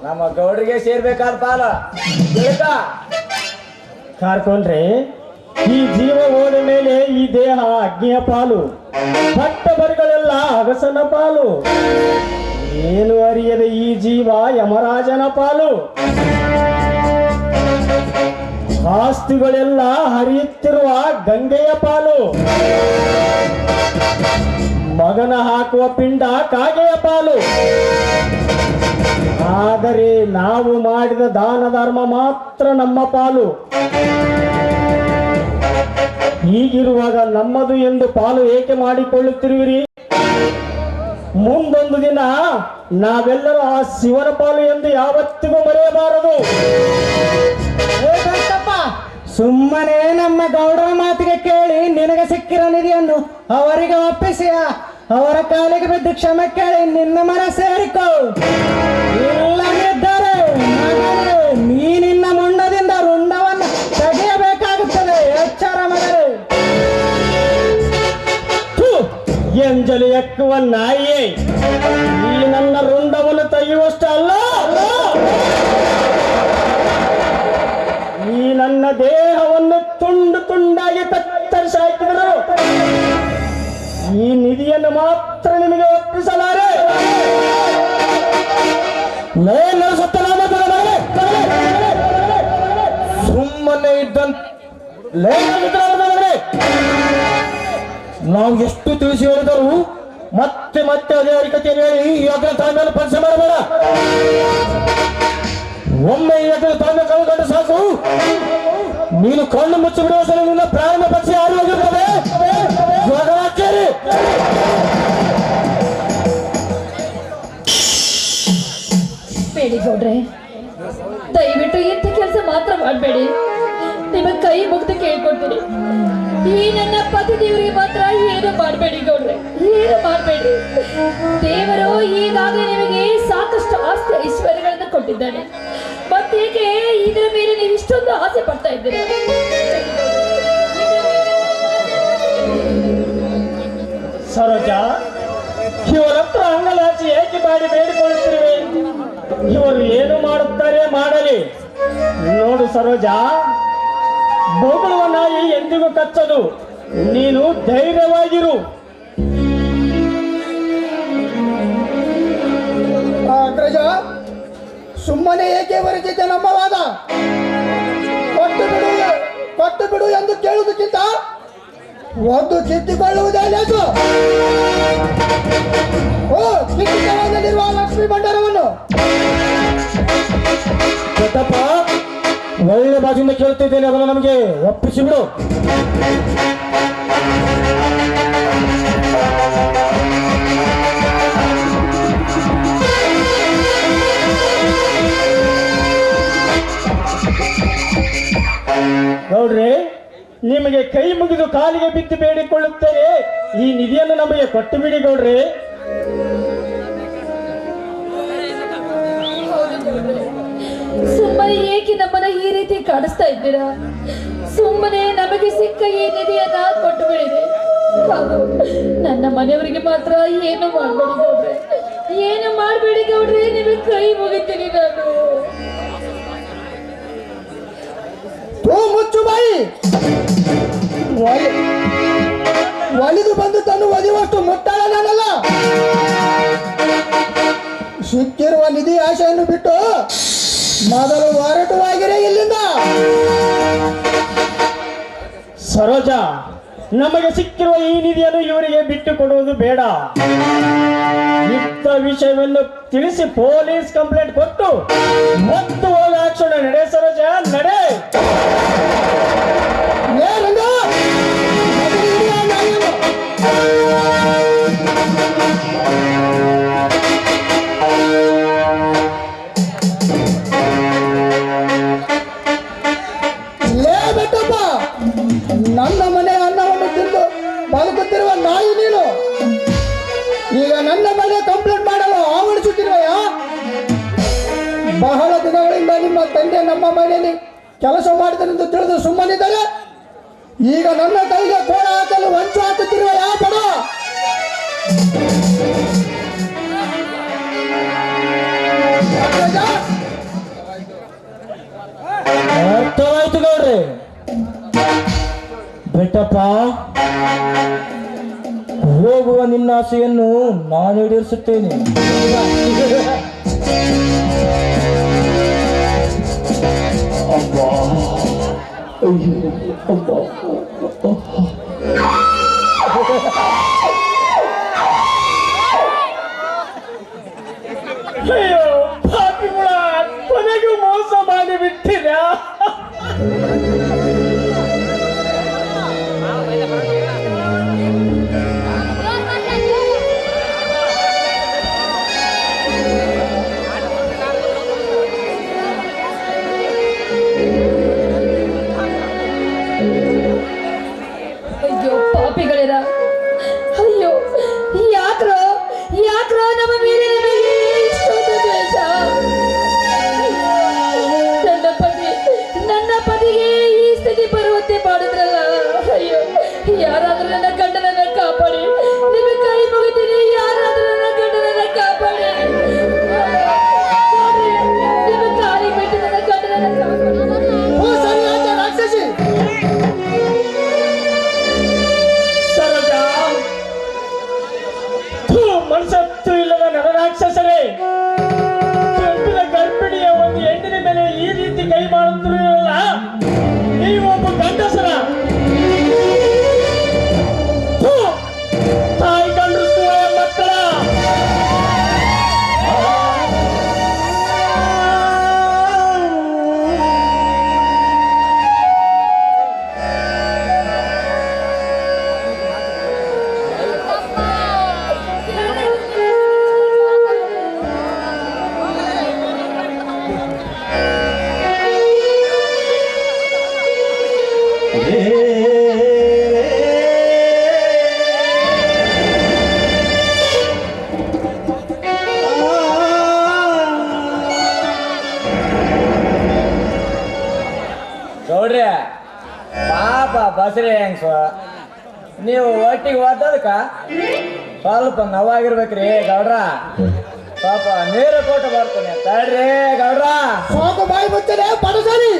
ನಮ್ಮ ಗೌಡ್ರಿಗೆ ಸೇರ್ಬೇಕಾದ ಪಾಲ. ಕಾರ್ಕೊಂಡ್ರೆ ಈ ಜೀವ ಹೋದ ಮೇಲೆ ಈ ದೇಹ ಅಗ್ನಿಯ ಪಾಲು, ಪಟ್ಟ ಬರಿಗಳೆಲ್ಲ ಅಗಸನ ಪಾಲು, ಏನು ಅರಿಯದ ಈ ಜೀವ ಯಮರಾಜನ ಪಾಲು. ಆಸ್ತಿಗಳೆಲ್ಲ ಹರಿಯುತ್ತಿರುವ ಗಂಗೆಯ ಪಾಲು, ಮಗನ ಹಾಕುವ ಪಿಂಡ ಕಾಗೆಯ ಪಾಲು. ಆದರೆ ನಾವು ಮಾಡಿದ ದಾನ ಧರ್ಮ ಮಾತ್ರ ನಮ್ಮ ಪಾಲು. ಹೀಗಿರುವಾಗ ನಮ್ಮದು ಎಂದು ಪಾಲು ಏಕೆ ಮಾಡಿಕೊಳ್ಳುತ್ತಿರುವಿರಿ? ಮುಂದೊಂದು ದಿನ ನಾವೆಲ್ಲರೂ ಆ ಶಿವನ ಪಾಲು ಎಂದು ಯಾವತ್ತಿಗೂ ಮರೆಯಬಾರದು. ಸುಮ್ಮನೆ ನಮ್ಮ ಗೌಡರ ಮಾತಿಗೆ ಕೇಳಿ ನಿನಗೆ ಸಿಕ್ಕಿರೋ ನಿಧಿಯನ್ನು ಅವರಿಗೆ ಒಪ್ಪಿಸಿ ಅವರ ಕಾಲಿಗೆ ಬಿದ್ದು ಕ್ಷಮೆ ಕೇಳಿ ನಿನ್ನ ಮನ ಸೇರಿಕೋ. ಇಲ್ಲದಿದ್ದರೆ ನೀ ನಿನ್ನ ಮುಂಡದಿಂದ ರುಂಡವನ್ನು ತೆಗೆಯಬೇಕಾಗುತ್ತದೆ. ಎಚ್ಚರ ಮಗರೇ. ಎಂಜಲು ಎಕ್ಕುವ ನಾಯಿಯೇ, ಈ ನನ್ನ ರುಂಡವನ್ನು ತೆಗೆಯುವಷ್ಟಲ್ಲ, ಈ ನನ್ನ ದೇಹವನ್ನು ತುಂಡು ತುಂಡಾಗಿ ಕತ್ತರಿಸಿ ಹಾಕಿದರು. ಈ ನಿಧಿಯನ್ನು ಮಾತ್ರ ನಿಮಗೆ ಒಪ್ಪಿಸಲಾರೆ. ಸುಮ್ಮನೆ ಇದ್ದಂತ ನಾವು ಎಷ್ಟು ತಿಳಿಸಿ ಹೇಳಿದರು ಮತ್ತೆ ಮತ್ತೆ ಅದೇ ಹರಿಕತೆಯನ್ನು ಹೇಳಿ ಈ ಅಗ್ರ ತಾಳ್ಮೆಯನ್ನು ಪರಿಚಯ ಮಾಡಬೇಡ. ಒಮ್ಮೆ ಈ ಅಗ್ರ ತಾಳ್ಮೆ ಕಳ್ಕೊಂಡು ಸಾಕು. ನೀನು ಕಣ್ಣು ಮುಚ್ಚಿ ಬಿಡುವ ಸಲ ನಿನ್ನ ಪ್ರಾರಂಭ ಪಕ್ಷಿ ಯಾರು ಹೋಗಿರ್ತದೆ. ಬೇಡಿ ಗೌಡ್ರೆ, ದಯವಿಟ್ಟು ಇಂಥ ಕೆಲಸ ಮಾತ್ರ ಮಾಡಬೇಡಿ. ನಿಮ್ಮ ಕೈ ಮುಗ್ದು ಕೇಳ್ಕೊಡ್ತೀನಿ. ಈ ನನ್ನ ಪತಿ ದೇವರಿಗೆ ಮಾತ್ರ ಏನು ಮಾಡಬೇಡಿ ಗೌಡ್ರೆ, ಏನು ಮಾಡಬೇಡಿ. ದೇವರು ಈಗಾಗಲೇ ನಿಮಗೆ ಸಾಕಷ್ಟು ಆಸ್ತಿ ಐಶ್ವರ್ಯಗಳನ್ನು ಕೊಟ್ಟಿದ್ದಾನೆ. ಮತ್ತೇಕೆ ಇದರ ಮೇಲೆ ನೀವು ಇಷ್ಟೊಂದು ಆಸೆ ಪಡ್ತಾ ಇದ್ದೀರಿ? ಸರೋಜ, ಇವರ ಹತ್ರ ಅಂಗಲಾಚಿ ಏಕೆ ಮಾಡಿ ಬೇಡಿಕೊಳ್ಳುತ್ತಿರುವೆ? ಇವರು ಏನು ಮಾಡುತ್ತಾರೆ ಮಾಡಲಿ. ನೋಡು ಸರೋಜ, ಬೋಗುಳುವ ನಾಯಿ ಎಂದಿಗೂ ಕಚ್ಚದು. ನೀನು ಧೈರ್ಯವಾಗಿರು. ಅಗ್ರಜ, ಸುಮ್ಮನೆ ಏಕೆ ಬರೆದಿದ್ದೆ ನಮ್ಮ ವಾದ? ಕೊಟ್ಟು ಬಿಡು ಎಂದು ಕೇಳುವುದಕ್ಕಿಂತ ಒಂದು ಕಿತ್ತಿಕೊಳ್ಳುವುದೇ ಲೇಸು. ಕಿತ್ತಿಕೊಳ್ಳುವ ಲಕ್ಷ್ಮೀ ಭಂಡಾರವನ್ನು ಗೊತ್ತಪ್ಪ, ಒಳ್ಳೆ ಬಾಜಿಂದ ಕೇಳ್ತಿದ್ದೇನೆ, ಅದನ್ನು ನಮಗೆ ಒಪ್ಪಿಸಿ ಬಿಡು. ಗೌಡ್ರೆ, ನಿಮಗೆ ಕೈ ಮುಗಿದು ಕಾಲಿಗೆ ಬಿದ್ದು ಬೇಡಿಕೊಳ್ಳುತ್ತೇನೆ, ಈ ನಿಧಿಯನ್ನು ನಮಗೆ ಕೊಟ್ಟು ಬಿಡಿ ಗೌಡ್ರೆ. ಸುಮ್ಮನೆ ಏಕೆ ನಮ್ಮನ್ನ ಈ ರೀತಿ ಕಾಡಿಸ್ತಾ ಇದ್ದೀರಾ? ಸುಮ್ಮನೆ ನಮಗೆ ಸಿಕ್ಕ ಈ ನಿಧಿಯನ್ನ ಕೊಟ್ಟು ಬಿಡಿದೆ. ಹಾಗೂ ನನ್ನ ಮನೆಯವರಿಗೆ ಮಾತ್ರ ಏನು ಮಾಡಬೇಡಿ ಗೌಡ್ರೆ, ಏನು ಮಾಡಬೇಡಿ ಗೌಡ್ರೆ, ನಿಮಗೆ ಕೈ ಮುಗಿತೀನಿ ನಾನು. ಮುಚ್ಚು ಬಾಯಿ. ಒಲಿದು ಬಂದು ತನ್ನ ಒದಿವಷ್ಟು ಮುಟ್ಟಾಳ ನಾನಲ್ಲ. ಸಿಕ್ಕಿರುವ ನಿಧಿ ಆಶೆಯನ್ನು ಬಿಟ್ಟು ಮೊದಲು ಹೊರಟುವಾಗಿರೇ ಇಲ್ಲಿಂದ. ಸರೋಜ, ನಮಗೆ ಸಿಕ್ಕಿರುವ ಈ ನಿಧಿಯನ್ನು ಇವರಿಗೆ ಬಿಟ್ಟು ಕೊಡುವುದು ಬೇಡ. ಯುಕ್ತ ವಿಷಯವನ್ನು ತಿಳಿಸಿ ಪೊಲೀಸ್ ಕಂಪ್ಲೇಂಟ್ ಕೊಟ್ಟು ಮತ್ತು ಹೋಗಿ ಹಾಕ್ಸೋಣ. ನಡೆ ಸರೋಜ, ನಡೆ. ಏ ರಂಗ, ಮೊದಲು ಹಿಡಿಯ ನಾಯಿಯನ್ನು. ಲೇ ಬೆಟ್ಟಪ್ಪ, ನನ್ನ ಮನೆ ಅನ್ನವನ್ನು ತಿಂದು ಬದುಕುತ್ತಿರುವ ನಾಯಿ ನೀನು. ಈಗ ನನ್ನ ಮೇಲೆ ಕಂಪ್ಲೇಂಟ್ ಮಾಡಲು ಆವರಿಸುತ್ತಿರುವೆಯಾ? ಬಹಳ ದಿನಗಳಿಂದ ನಿಮ್ಮ ತಂದೆ ನಮ್ಮ ಮನೆಯಲ್ಲಿ ಕೆಲಸ ಮಾಡಿದರೆಂದು ತಿಳಿದು ಸುಮ್ಮನಿದ್ದಾರೆ. ಈಗ ನನ್ನ ಕೈಗೆ ಕೋಳ ಹಾಕಲು ಹೊಂಚು ಹಾಕುತ್ತಿರುವೆಯಾ? ಬಡ ಅರ್ಥವಾಯ್ತು ಗೌಡ್ರೆ. ಬೆಟ್ಟಪ್ಪ, ಹೋಗುವ ನಿನ್ನ ಆಸೆಯನ್ನು ನಾನು ಈಡೇರಿಸುತ್ತೇನೆ. ಅಯ್ಯೋ ಪಾಪಿಗಳ, ಕೊನೆಗೂ ಮೋಸ ಮಾಡಿ ಬಿಟ್ಟಿರ. ಅಯ್ಯೋ ಪಾಪಿಗಳೇರ, ಅಯ್ಯೋ ಯಾಕ್ರೋ ಯಾಕ್ರೋ ನಮ್ಮ ಮೇಲೆ ನಿಮಗೆ ಇಷ್ಟೊಂದು ದ್ವೇಷ? ನನ್ನ ಪತಿಗೆ ಈ ಸ್ಥಿತಿ ಬರುವಂತೆ ಮಾಡಿದ್ರಲ್ಲ. ಅಯ್ಯೋ, ಯಾರಾದ್ರೂ ನನ್ನ ಗಂಡನನ್ನ ಕಾಪಾಡಿ, ನಿಮಗೆ ಕೈ ಮುಗಿತೀನಿ. ಯಾರಾದ್ರೂ ನನ್ನ ಗಂಡನನ್ನ ಕಾಪಾಡಿ, ನಿಮ್ಮ ಕಾಲಿಗೆ ಬಿಟ್ಟು ನನ್ನ ಗಂಡನನ್ನ ಕಾಪಾಡಿ. ಓ ಸರಿಯಾದ ರಾಕ್ಷಸಿ. ಸರೋಜ, ಮನಸ್ಸತ್ತು ಇಲ್ಲದ ನರರಾಕ್ಷಸರೇ, ಗರ್ಭಿಣ ಗರ್ಭಿಣಿಯ ಒಂದು ಹೆಣ್ಣಿನ ಮೇಲೆ ಈ ರೀತಿ ಕೈ ಮಾಡುತ್ತಿರಲಿಲ್ಲ. ನೀವು ಒಬ್ಬ ಗಂಡಸರ ತಾಯಿ ಗಂಡಸುವ ಮಕ್ಕಳ. ಗೌಡ್ರೆ, ಪಾಪ ಬಸರಿ ಹೆಂಗ್ಸ, ನೀವು ಒಟ್ಟಿಗೆ ಓದೋದಕ್ಕ ಸ್ವಲ್ಪ ನೋವಾಗಿರ್ಬೇಕ್ರಿ ಗೌಡ್ರ. ಪಾಪ ನೀರು ಕೊಟ್ಟು ಬರ್ತೇನೆ ತಡ್ರಿ ಗೌಡ್ರ. ಸಾಕು ಬಾಯಿ ಮುಚ್ಚದೆ ಪಡಸರಿ.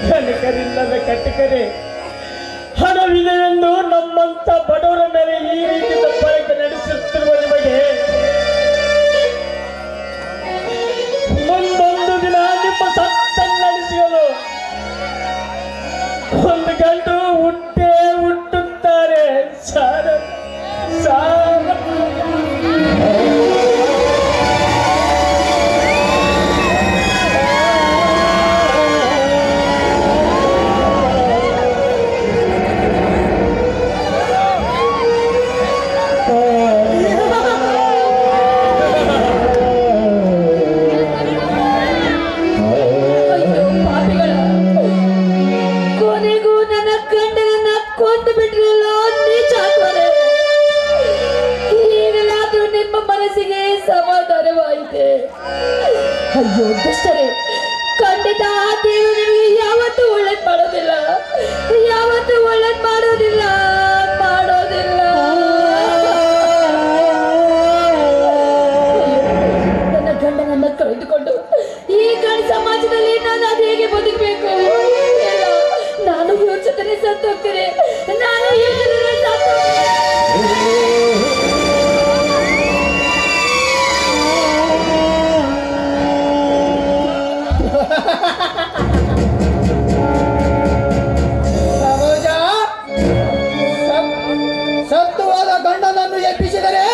ಕನಿಕರಿಲ್ಲದ ಕಟ್ಟಿಕರೆ ಹಣವಿದೆ ಎಂದು ನಮ್ಮಂತ ಬಡವರ ಮೇಲೆ ಈ ರೀತಿ ದಬ್ಬಾಳಿಕೆ ನಡೆಸುತ್ತಿರುವ ನಿಮಗೆ ಮುಂದೊಂದು ದಿನ ನಿಮ್ಮ ಸತ್ತನ್ನಡಿಸಲು ಒಂದು ಗಂಟು ಹುಟ್ಟೇ ಹುಟ್ಟುತ್ತಾರೆ. ಸಾರ ಸಾರ ಅಯ್ಯೋ ದುಷ್ಟರೇ, ಖಂಡಿತ ಆ ದೇವರು ನಿಮಗೆ ಯಾವತ್ತೂ ಒಳ್ಳೇದ್ ಮಾಡೋದಿಲ್ಲ, ಯಾವತ್ತೂ ಒಳ್ಳೇದ್ ಮಾಡೋದಿಲ್ಲ. ನನ್ನ ಗಂಡನನ್ನ ಕಳೆದುಕೊಂಡು ಈ ಗಂಡ ಸಮಾಜದಲ್ಲಿ ನಾನು ಅದು ಹೇಗೆ ಬದುಕಬೇಕು? ಇಲ್ಲ, ನಾನು ಇವ್ರ ಜೊತೆ ಸತ್ತು ಹೋಗ್ತೇನೆ, ನಾನು ಇವ್ರ ಜೊತೆ ಸತ್ತು ಸರೋಜ, ಸತ್ತು ಹೋದ ಗಂಡನನ್ನು ಎಬ್ಬಿಸಿದರೆ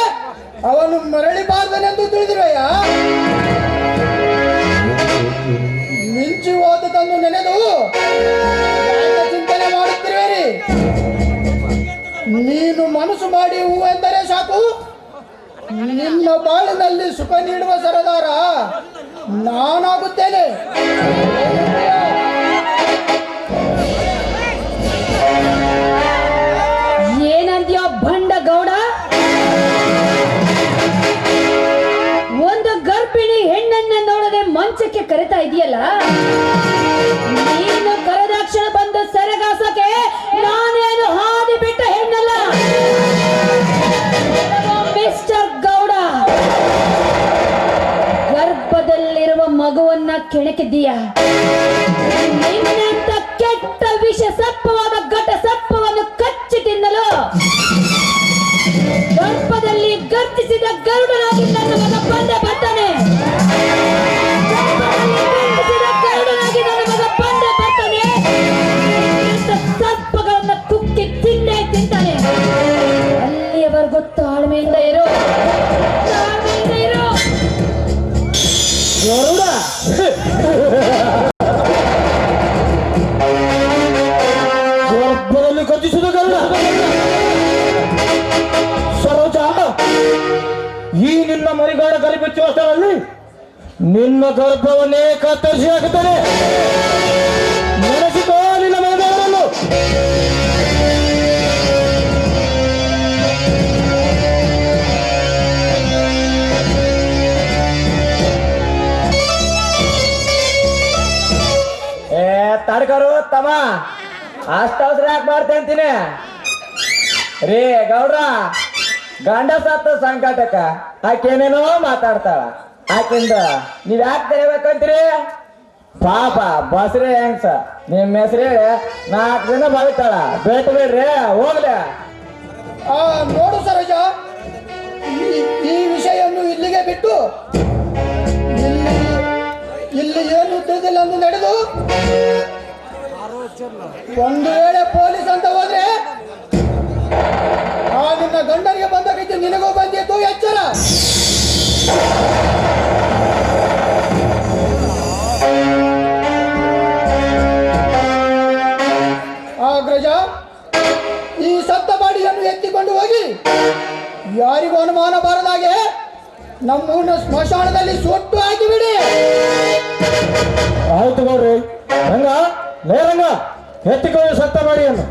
ಅವನು ಮರಳಿಬಾರದನೆಂದು ತಿಳಿದಿರುವೆಯ? ಮಿಂಚಿ ಹೋದದನ್ನು ನೆನೆದು ಯಾಕೆ ಚಿಂತನೆ ಮಾಡುತ್ತಿರುವಿರಿ? ನೀನು ಮನಸ್ಸು ಮಾಡಿ ಹೂ ಎಂದರೆ ಸಾಕು, ನಿನ್ನ ಬಾಳಿನಲ್ಲಿ ಸುಖ ನೀಡುವ ಸರದಾರ ನಾನಾಗುತ್ತೇನೆ. ಏನಂದ್ಯೋ ಭಂಡ ಗೌಡ? ಒಂದು ಗರ್ಭಿಣಿ ಹೆಣ್ಣನ್ನ ನೋಡದೆ ಮಂಚಕ್ಕೆ ಕರೆತಾ ಇದೆಯಲ್ಲ, ನೀನು ಕರೆದಾಕ್ಷಣ ಬಂದು ಸೆರಗಾಸಕ್ಕೆ ನಾನೇನು ಹಾದಿ ಬಿಟ್ಟ ಹೆಣ್ಣಲ್ಲ ಮಿಸ್ಟರ್ ಗೌಡ. ಗರ್ಭದಲ್ಲಿರುವ ಮಗುವನ್ನ ಕೆಣಕಿದ್ದೀಯ, ನಿನ್ನಂತ ಕೆಟ್ಟ ವಿಷ ಸಪ್ಪವಾದ ಘಟ ಸಪ್ಪವನ್ನು ಕಚ್ಚಿ ತಿನ್ನಲು ಗರ್ಭದಲ್ಲಿ ಗರ್ಜಿಸಿದ ಗರುಡನಾಗಿ ನನ್ನ ಮಗ ಬಂದೆ ಬರ್ತಾನೆ. ಗರ್ಭದಲ್ಲಿ ಗರ್ಜಿಸಿದ ಗರುಡನಾಗಿ ನನ್ನ ಮಗ ಬಂದೆ ಬರ್ತಾನೆ. ಸರ್ಪಗಳನ್ನ ಕುಕ್ಕಿ ತಿಂತಾನೆ. ಅಲ್ಲಿಯವರೆಗೂ ತಾಳ್ಮೆಯಿಂದ ಇರೋ, ತಾಳ್ಮೆಯಿಂದ ಇರೋ. ಗರುಡ ಗರ್ಭದಲ್ಲಿ ಕಚ್ಚಿಸಿದ ಗರುಡ. ಸರೋಜ, ಈ ನಿನ್ನ ಮರಿಗಾಡ ಗರಿಬಿಚ್ಚುವಷ್ಟರಲ್ಲಿ ನಿನ್ನ ಗರ್ಭವನ್ನೇ ಕತ್ತರಿಸಿ ಹಾಕುತ್ತಾನೆ. ನೆನೆಸಿಕೋ ನಿನ್ನ ಮರಿಗಾಡನ್ನು. ತಡ್ಕರು ತಮ್ಮ, ಅಷ್ಟು ಅವಸರ ಯಾಕೆ ಮಾಡ್ತೆ ಅಂತೀನಿ ರೀ ಗೌಡ್ರ. ಗಂಡ ಸತ್ತ ಸಂಕಟಕ್ಕ ಆಕೇನೇನೋ ಮಾತಾಡ್ತಾಳ. ಆಕಿಂದ ನೀವ್ ಯಾಕೆ ತೆರಿಬೇಕಂತೀರಿ? ಪಾಪ ಬಸ್ರಿ ಹೆಂಗ್ಸ ನಿಮ್ಮ ಹೆಸರು ಹೇಳಿ 4 ದಿನ ಬಳಿತಾಳ. ಬೇಟ ಬಿಡ್ರಿ, ಹೋಗ್ಲಿ. ನೋಡು ಸರೋಜ, ಈ ವಿಷಯವನ್ನು ಇಲ್ಲಿಗೆ ಬಿಟ್ಟು ಇಲ್ಲಿ ಏನು ತಿಳಿದಿಲ್ಲ ಎಂದು ನಡೆದು ಒಂದು ವೇಳೆ ಪೊಲೀಸ್ ಅಂತ ಹೋದ್ರೆ ಆ ನಿನ್ನ ಗಂಡನಿಗೆ ಬಂದಾಗಿದ್ದು ನಿನಗೂ ಬಂದಿತ್ತು. ಎಚ್ಚರ. ಅಗ್ರಜ, ಈ ಸತ್ತ ಬಾಡಿಯನ್ನು ಎತ್ತಿಕೊಂಡು ಹೋಗಿ ಯಾರಿಗೂ ಅನುಮಾನ ಬಾರದಾಗೆ ನಮ್ಮೂರಿನ ಸ್ಮಶಾನದಲ್ಲಿ ಸುಟ್ಟು ಹಾಕಿಬಿಡಿ. ಆಯ್ತು ಗೌಡ್ರಿ. ರಂಗ, ಲೇ ರಂಗ, ಎತ್ತಿಕೊಂಡು ಸತ್ತ ಮಾಡಿಯನ್ನು.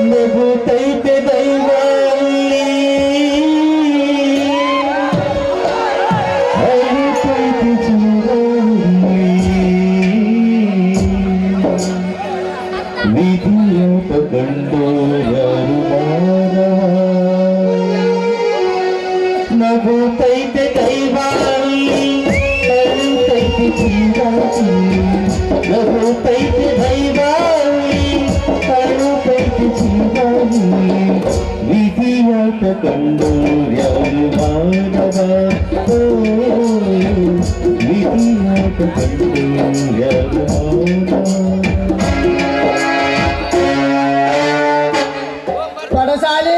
ನಗುತ್ತೈತೆ ದೈವ ವಿಧಿಯಂತ ಕಂಡು ಯಾರು ನಗುತ್ತೈತೆ ದೈವ ನಗುತ್ತೈತೆ ಜೀವಾತಿ ನಗುತ್ತೈತೆ ದೈವ ನಗುತ್ತೈತೆ ಜೀವಾತಿ ವಿಧಿಯಾಟ ಕಂಡು ಯಾರು ಮಾನವ ವಿಧಿಯಾಟ ಕಂಡು ಯಾರು ಪಡಸಾಲಿ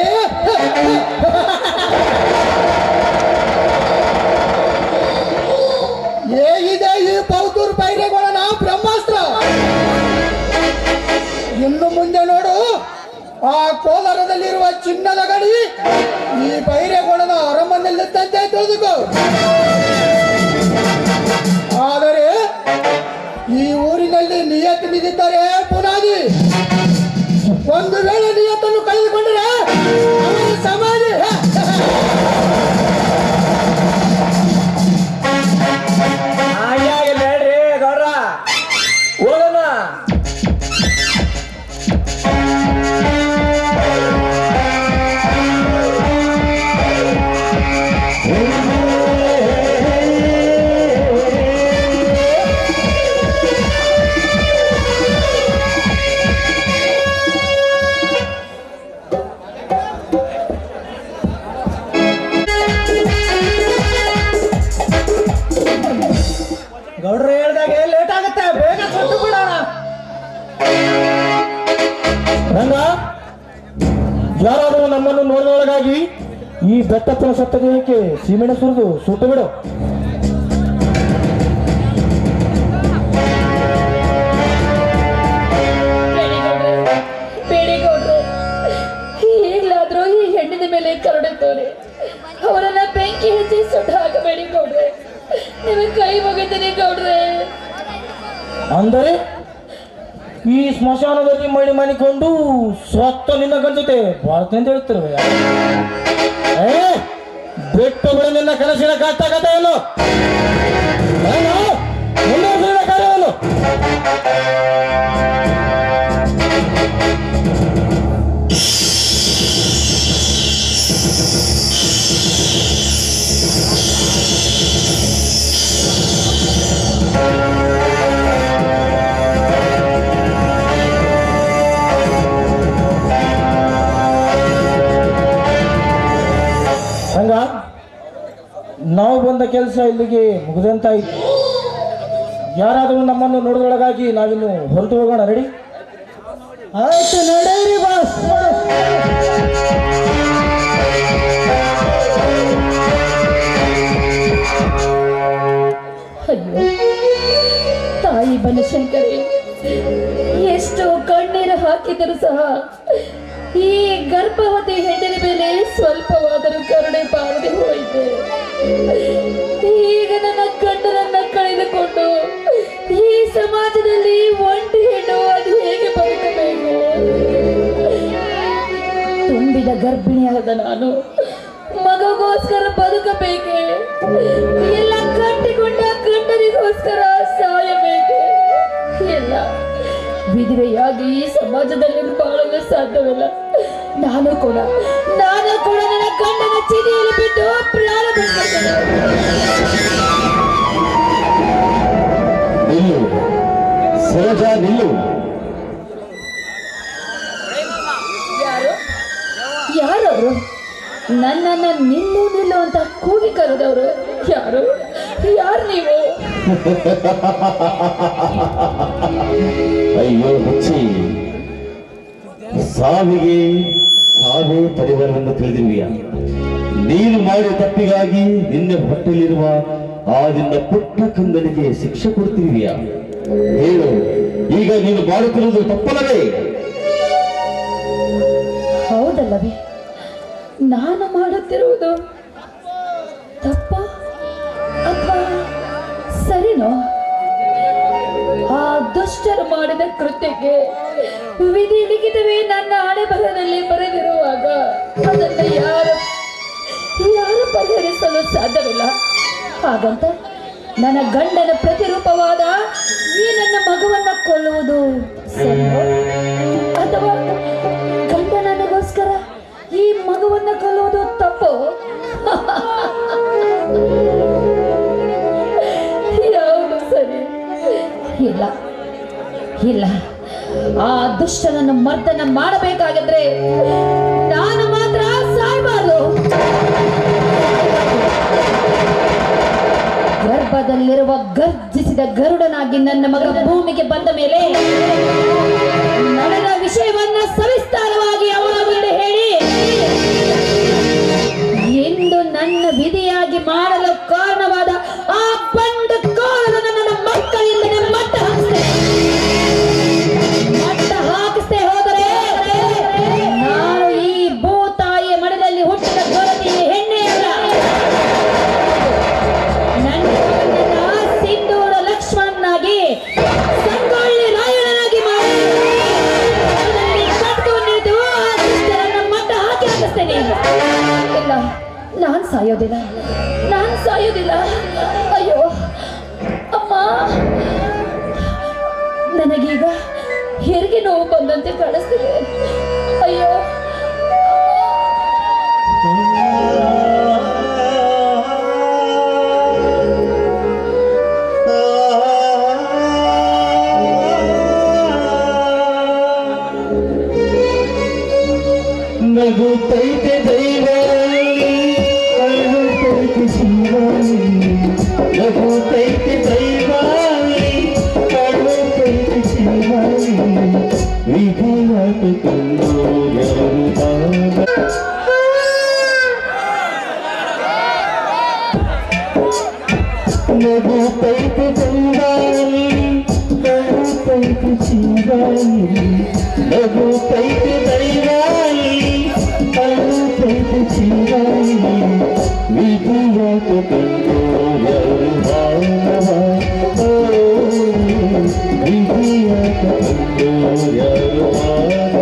ಹೇಗಿದೆ ಈ ಪೌತೂರು ಬೈರೆಗೊಳನ ಬ್ರಹ್ಮಾಸ್ತ್ರ? ಇನ್ನು ಮುಂದೆ ನೋಡು, ಆ ಕೋಲಾರದಲ್ಲಿರುವ ಚಿನ್ನದ ಗಡಿ ಈ ಬೈರೆಗೊಳನ ಅರಮನೆಯಲ್ಲಿದ್ದಂತೆ ತಿಳಿದುಕೋ. ಆದರೆ ಈ ಊರಿನಲ್ಲಿ ನಿಯತ್ ನಿಂತಿದ್ದರೆ ಪುನಾದಿ. ಒಂದು ವೇಳೆ ನಿಯತ್ತನ್ನು ಕಳೆದುಕೊಂಡರೆ ಅವರ ಸಮಾಧಿ ಯಾರಾದರೂ ನಮ್ಮನ್ನು ನೋಡಿದೊಳಗಾಗಿ ಈ ಬೆಟ್ಟಪ್ಪನ ಸತ್ತ ದೇಹಕ್ಕೆ ಸೀಮೆಣ್ಣೆ ಸುರಿದು ಸುಟ್ಟು ಬಿಡು. ಈಗಲಾದ್ರೂ ಈ ಹೆಣ್ಣಿನ ಮೇಲೆ ಕರುಡುತ್ತವ್ರೆ, ಅವರೆಲ್ಲ ಬೆಂಕಿ ಹಚ್ಚಿ ಸುಟ್ಟು ಹಾಕಬೇಡಿ ಗೌಡ್ರೆ, ನಿಮಗೆ ಕೈ ಮುಗಿತೀನಿ ಗೌಡ್ರೆ. ಅಂದರೆ ಈ ಸ್ಮಶಾನದಲ್ಲಿ ಮಣಿ ಮಣಿಕೊಂಡು ಸ್ವತ್ತ ನಿನ್ನ ಗಂಜತೆ ಭಾರತ ಅಂತ ಹೇಳ್ತಿರುವೆ. ಬಿಟ್ಟು ಬಿಡು ನಿನ್ನ ಕನಸಿನ ಕಥೆಯನ್ನು, ಮುಂದುವರಿಸಿದ ಕಾರ್ಯವನ್ನು. ಹಂಗ ನಾವು ಬಂದ ಕೆಲಸ ಇಲ್ಲಿಗೆ ಮುಗಿದಂತಾಯಿತು. ಯಾರಾದರೂ ನಮ್ಮನ್ನು ನೋಡಿದೊಳಗಾಗಿ ನಾವಿನ್ನು ಹೊರಟು ಹೋಗೋಣ. ರೆಡಿ? ಆಯ್ತು, ನಡೀರಿ ಬಾಸ್. ಅಯ್ಯೋ ತಾಯಿ ಬನಶಂಕರಿ, ಎಷ್ಟು ಕಣ್ಣೀರು ಹಾಕಿದರೂ ಸಹ ಈ ಗರ್ಭವತಿ ಹೆಣ್ಣಿನ ಮೇಲೆ ಸ್ವಲ್ಪವಾದರೂ ಕರುಣೆ ಬಾರದೆ ಹೋಯಿತು. ಈಗ ನನ್ನ ಗಂಡನನ್ನ ಕಳೆದುಕೊಂಡು ಈ ಸಮಾಜದಲ್ಲಿ ಒಂಟಿ ಹೆಣ್ಣು ಅದು ಹೇಗೆ ಬದುಕಬೇಕು? ತುಂಬಿದ ಗರ್ಭಿಣಿಯಾದ ನಾನು ಮಗಗೋಸ್ಕರ ಬದುಕಬೇಕೆ, ಎಲ್ಲ ಕಟ್ಟಿಕೊಂಡ ಗಂಡನಿಗೋಸ್ಕರ ಸಾಯಬೇಕೆ? ಇಲ್ಲ, ವಿಧವೆಯಾಗಿ ಈ ಸಮಾಜದಲ್ಲಿ ಬಾಳಲು ಸಾಧ್ಯವಿಲ್ಲ. ನಾನು ಕೂಡ ನನ್ನ ಗಂಡನ ಚಿದಿಯಲ್ಲಿ ಬಿಟ್ಟು ಪ್ರಾಣ ಬಿಡ್ತೇನೆ. ಸರೋಜಾ, ನಿಲ್ಲು. ಯಾರವರು ನನ್ನನ್ನ ನಿಲ್ಲು ನಿಲ್ಲು ಅಂತ ಕೂಗಿ ಕರೆದವರು? ಯಾರು ನೀವು? ಅಯ್ಯೋ ಹುಚ್ಚಿ, ಸಾವಿಗೆ ಸಾವೇ ಪರಿಹಾರವೆಂದು ತಿಳಿದಿರುವಿಯ? ನೀನು ಮಾಡಿದ ತಪ್ಪಿಗಾಗಿ ನಿನ್ನ ಹೊಟ್ಟೆಯಲ್ಲಿರುವ ಆ ನಿನ್ನ ಪುಟ್ಟ ಕಂದನಿಗೆ ಶಿಕ್ಷೆ ಕೊಡ್ತಿರುವಿಯ? ಹೇಳು, ಈಗ ನೀನು ಮಾಡುತ್ತಿರುವುದು ತಪ್ಪಲ್ಲವೇ? ಹೌದಲ್ಲವೇ? ನಾನು ಮಾಡುತ್ತಿರುವುದು ತಪ್ಪ ಅಥವಾ ಸರಿನೋ? ಆ ದುಷ್ಟರು ಮಾಡಿದ ಕೃತ್ಯಕ್ಕೆ ವಿಧಿ ಲಿಖಿತವೇ ನನ್ನ ಹಣೆ ಬರಹದಲ್ಲಿ ಬರೆದಿರುವಾಗ ಅದನ್ನು ಯಾರು ಪರಿಹರಿಸಲು ಸಾಧ್ಯವಿಲ್ಲ. ಹಾಗಂತ ನನ್ನ ಗಂಡನ ಪ್ರತಿರೂಪವಾದ ಈ ನನ್ನ ಮಗುವನ್ನ ಕೊಲ್ಲುವುದು ಸರಿಯೋ? ಅಥವಾ ಗಂಡ ನನಗೋಸ್ಕರ ಈ ಮಗುವನ್ನ ಕೊಲ್ಲುವುದು ತಪ್ಪು? ಯಾವುದು ಸರಿ? ಇಲ್ಲ, ಆ ದುಷ್ಟನನ್ನು ಮರ್ದನ ಮಾಡಬೇಕಾಗಿದ್ರೆ ನಾನು ಮಾತ್ರ ಸಾಯಬಾರದು. ಗರ್ಭದಲ್ಲಿರುವ ಗರ್ಜಿಸಿದ ಗರುಡನಾಗಿ ನನ್ನ ಮಗ ಭೂಮಿಗೆ ಬಂದ ಮೇಲೆ ನಡೆದ ವಿಷಯವನ್ನ ಸವಿಸ್ತಾರವಾಗಿ ಅವಳೊಂದಿಗೆ ಹೇಳಿ ಎಂದು ನನ್ನ ವಿಧಿಯಾಗಿ ಮಾಡಲು ಕಾರಣವಾದ ಆ ಬಂಡ ಕೋಲನ್ನು ನನ್ನ ಮಕ್ಕಳಿಂದ ಮಟ್ಟ ಹಾಕಿಸ್ತೇ ಹೋದರೆ ನಾನು ಈ ಭೂತಾಯಿಯ ಮನದಲ್ಲಿ ಹುಟ್ಟಿದ ಗೊರತಿ ಹೆಣ್ಣೆ ಅಲ್ಲ. ನನ್ನ ಸಿಂಧೂರ ಲಕ್ಷ್ಮಣನಾಗಿ ಸಂಗೊಳ್ಳಿ ರಾಯಣ್ಣನಾಗಿ ಮಾಡಿ ಮಟ್ಟ ಹಾಕಿ ಹಾಕಿಸ್ತೇನೆ. ಇಲ್ಲ, ನಾನ್ ಸಾಯೋದಿಲ್ಲ. ಅಯ್ಯೋ ಅಮ್ಮ, ನನಗೀಗ ಹೆರಿಗೆ ನೋವು ಬಂದಂತೆ ಕಾಣಿಸ್ತಿದೆ. ಅಯ್ಯೋ ನಗುತ್ತೈತೆ ದೈವಾಲಿ, ಅಳುತ್ತೈತೆ ಶಿವಾಲಿ. ನಗುತ್ತೈತೆ ದೈವಾಲಿ, ಅಳುತ್ತೈತೆ ಶಿವಾಲಿ. ವಿಧಿಯಾಟ ಕಂಡು ಯಾರು ನಗುತ್ತೈತೆ ದೈವಾಲಿ ಕಳುತ್ತೈತೆ ಜೀವಾಲಿ ನಗುತ್ತೈತೆ ದೈವಾಲಿ ಕಳುತ್ತೈತೆ ಜೀವಾಲಿ ವಿಧಿಯಾತ ಕಂಡು ಯಾರು ಮಾನವ ವಿಧಿಯಾತ ಕಂಡು ಯಾರು ಮಾನವ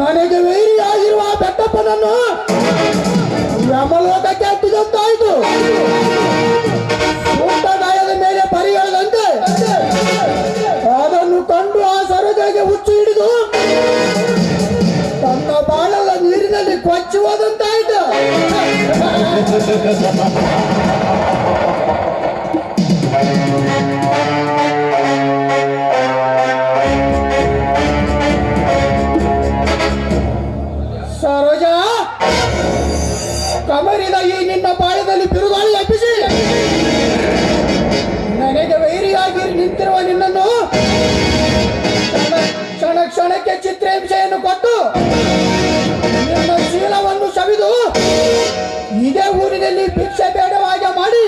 ನನಗೆ ವೈರಿಯಾಗಿರುವ ಬೆಟ್ಟಪ್ಪನನ್ನು ಯಮಲೋಕಕ್ಕೆ ಹತ್ತಿದಂತಾಯಿತು. ಸೂಕ್ತ ಗಾಯದ ಮೇಲೆ ಪರಿಗಣದಂತೆ ಅದನ್ನು ಕಂಡು ಆ ಸರೋಜಗೆ ಹುಚ್ಚು ಹಿಡಿದು ತನ್ನ ಬಾಳದ ನೀರಿನಲ್ಲಿ ಕೊಚ್ಚಿ ಹೋದಂತಾಯಿತು. ಸರೋಜ, ಕಮರಿದ ಈ ನಿನ್ನ ಬಾಳದಲ್ಲಿ ಬಿರುಗಾಳಿ ಎಬ್ಬಿಸಿ ನನಗೆ ವೈರಿಯಾಗಿ ನಿಂತಿರುವ ನಿನ್ನನ್ನು ಕ್ಷಣ ಕ್ಷಣಕ್ಕೆ ಚಿತ್ರಹಿಂಸೆಯನ್ನು ಕೊಟ್ಟು ನಿನ್ನ ಶೀಲವನ್ನು ಸವಿದು ಇದೇ ಊರಿನಲ್ಲಿ ಭಿಕ್ಷೆ ಬೇಡವಾಗಿ ಮಾಡಿ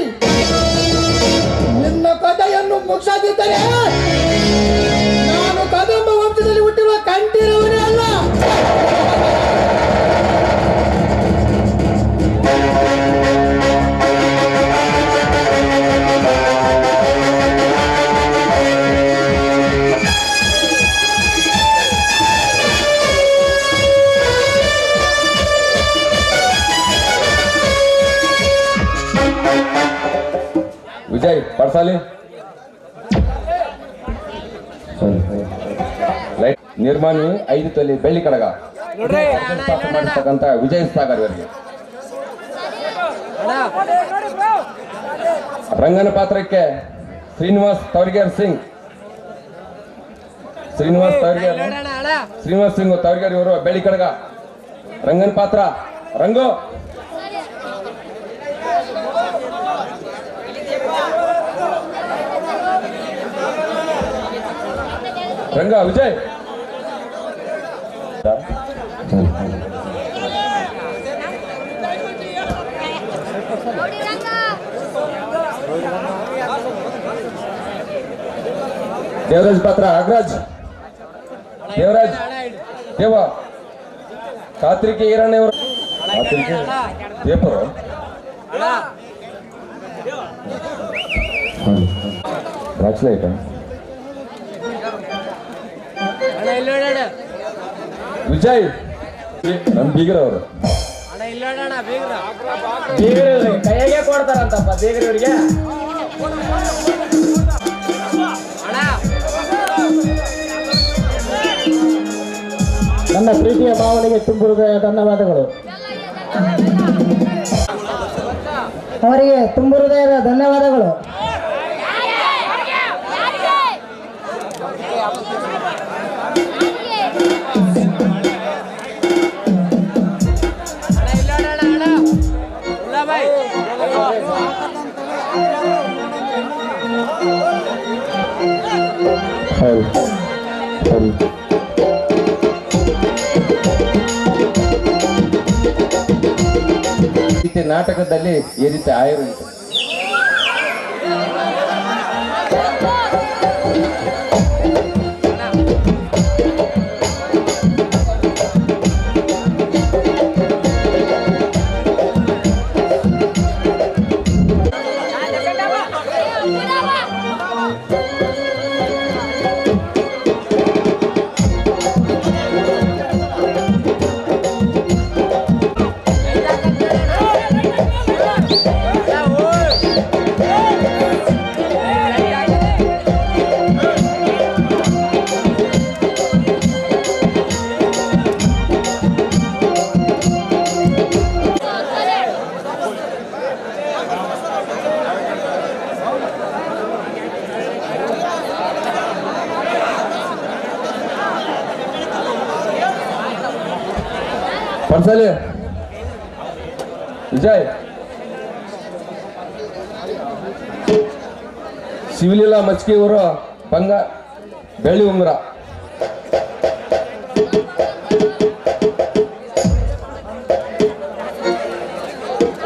ನಿನ್ನ ಕಥೆಯನ್ನು ಮುಗಿಸದಿದ್ದರೆ ನಾನು ಕದಂಬ ವಂಶದಲ್ಲಿ ಹುಟ್ಟಿರುವ ಕಂಠೀರವನೇ ಅಲ್ಲ. ವಿಜಯ್ ಪಡ್ಸಾಲಿ ಲೈಟ್ ನಿರ್ಮಾಣಿ 5 ತೊಲೆ ಬೆಳ್ಳಿ ಕಡಗ ಮಾಡಿರ್ತಕ್ಕಂಥ ವಿಜಯ್ ಸಾಗರ್ ಇವರಿಗೆ. ರಂಗನ ಪಾತ್ರಕ್ಕೆ ಶ್ರೀನಿವಾಸ್ ಸಿಂಗ್ ತವರ್ಗೇರ್ ಇವರು ಬೆಳ್ಳಿ ಕಡಗ. ರಂಗನ ಪಾತ್ರ ರಂಗು. ರಂಗ ವಿಜಯ್. ದೇವರಾಜ್ ಪಾತ್ರ ಅಗ್ರಾಜ್. ದೇವರಾಜ್ ದೇವ. ಕಾತ್ರಿಕೆ ಈರಣ್ಣವರು ಪೇಪರು. ರಾಕ್ಸ್ಲೈಟ್ ವಿಜಯ್ ನಮ್ ಬೀಗರವರು. ಕೈಯಾಗೆ ಕೊಡ್ತಾರಂತಪ್ಪ ಬೀಗರವರಿಗೆ. ನನ್ನ ಪ್ರೀತಿಯ ಭಾವನೆಗೆ ತುಂಬು ಹೃದಯ ಧನ್ಯವಾದಗಳು. ಅವರಿಗೆ ತುಂಬು ಹೃದಯದ ಧನ್ಯವಾದಗಳು. ನಾಟಕದಲ್ಲಿ ಈ ರೀತಿ ಆಯುರ್ವೇದ ಪರ್ಸಲಿ ವಿಜಯ್ ಶಿವಲೀಲಾ ಮಚ್ಕಿ ಊರು ಬೆಳ್ಳಿ ಉಂಗುರ.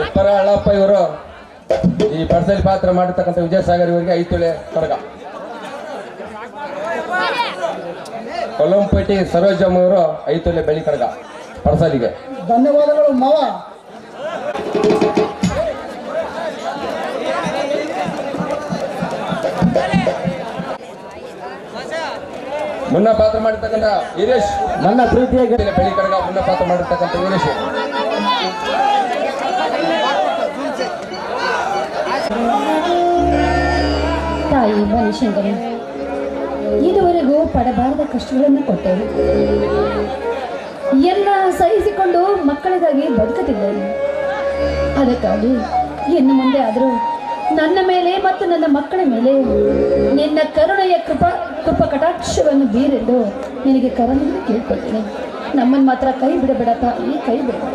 ಉಪ್ಪರ ಅಳ್ಳಪ್ಪ ಇವರು ಈ ಪರ್ಸಲಿ ಪಾತ್ರ ಮಾಡಿರ್ತಕ್ಕಂಥ ವಿಜಯಸಾಗರ್ ಇವರಿಗೆ 5 ತೊಲೆ ಕಡಗ. ಕೊಲ್ಲಂಪೇಟೆ ಸರೋಜಮ್ಮ ಅವರು 5 ತೊಲೆ ಬೆಳ್ಳಿ ಕಡಗ ಪರ್ಸಲಿಗೆ. ಧನ್ಯವಾದಗಳು ಮಾವ. ಮುನ್ನ ಪಾತ್ರ ಮಾಡಿರ್ತಕ್ಕಂಥ ವೀರೇಶ್, ನನ್ನ ಪ್ರೀತಿಯ ಬೆಳ್ಳಿ ಕಡಗ ಮುನ್ನ ಪಾತ್ರ ಮಾಡಿರ್ತಕ್ಕಂಥ ವೀರೇಶ್. ತಾಯಿ ಬನಶಂಕರಿ, ಇದುವರೆಗೂ ಪಡಬಾರದ ಕಷ್ಟಗಳನ್ನು ಕೊಟ್ಟರು. ಎಲ್ಲ ಸಹಿಸಿಕೊಂಡು ಮಕ್ಕಳಿಗಾಗಿ ಬದುಕುತ್ತಿದ್ದೇನೆ. ಅದಕ್ಕಾಗಿ ಇನ್ನು ಮುಂದೆ ಆದರೂ ನನ್ನ ಮೇಲೆ ಮತ್ತು ನನ್ನ ಮಕ್ಕಳ ಮೇಲೆ ನಿನ್ನ ಕರುಣೆಯ ಕೃಪಾ ಕಟಾಕ್ಷವನ್ನು ಬೀರೆಂದು ನಿನಗೆ ಕರನ್ನು ಕೇಳ್ಕೊಳ್ತೇನೆ. ನಮ್ಮನ್ನು ಮಾತ್ರ ಕೈ ಬಿಡಬೇಡ ತಾಯಿ, ಕೈ ಬಿಡಬೇಡ.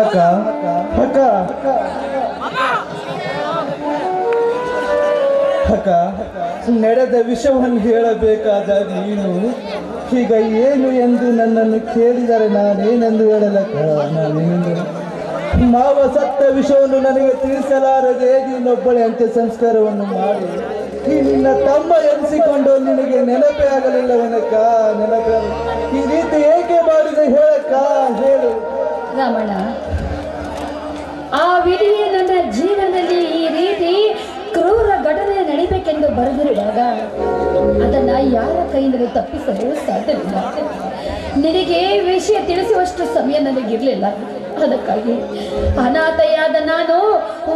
ಅಕ್ಕ ಅಕ್ಕ ಅಕ್ಕ, ನಡೆದ ವಿಷಯವನ್ನು ಹೇಳಬೇಕಾದ ನೀನು ಈಗ ಏನು ಎಂದು ನನ್ನನ್ನು ಕೇಳಿದರೆ ನಾನೇನೆಂದು ಹೇಳಲಕ್ಕ? ನಾನೇನೆಂದು ಮಾವ ಸತ್ತ ವಿಷಯವನ್ನು ನನಗೆ ತಿಳಿಸಲಾರದೆ ನೀನೊಬ್ಬಳೆ ಅಂತ್ಯ ಸಂಸ್ಕಾರವನ್ನು ಮಾಡಿ ಈ ನಿನ್ನ ತಮ್ಮ ಎನಿಸಿಕೊಂಡು ನಿನಗೆ ನೆನಪೇ ಆಗಲಿಲ್ಲವನಕ್ಕ? ನೆನಪೇ ಈ ರೀತಿ ಏಕೆ ಮಾಡಿದೆ ಹೇಳಕ್ಕ? ಹೇಳು ರಾಮಣ್ಣ, ಆ ವಿಧಿಯೇ ನನ್ನ ಜೀವನದಲ್ಲಿ ಈ ರೀತಿ ಕ್ರೂರ ಘಟನೆ ನಡಿಬೇಕೆಂದು ಬರೆದಿರುವಾಗ ಅದನ್ನ ಯಾರ ಕೈಯಿಂದಲೂ ತಪ್ಪಿಸಲು ಸಾಧ್ಯವಿಲ್ಲ. ನಿನಗೆ ವಿಷಯ ತಿಳಿಸುವಷ್ಟು ಸಮಯ ನನಗಿರಲಿಲ್ಲ. ಅದಕ್ಕಾಗಿ ಅನಾಥೆಯಾದ ನಾನು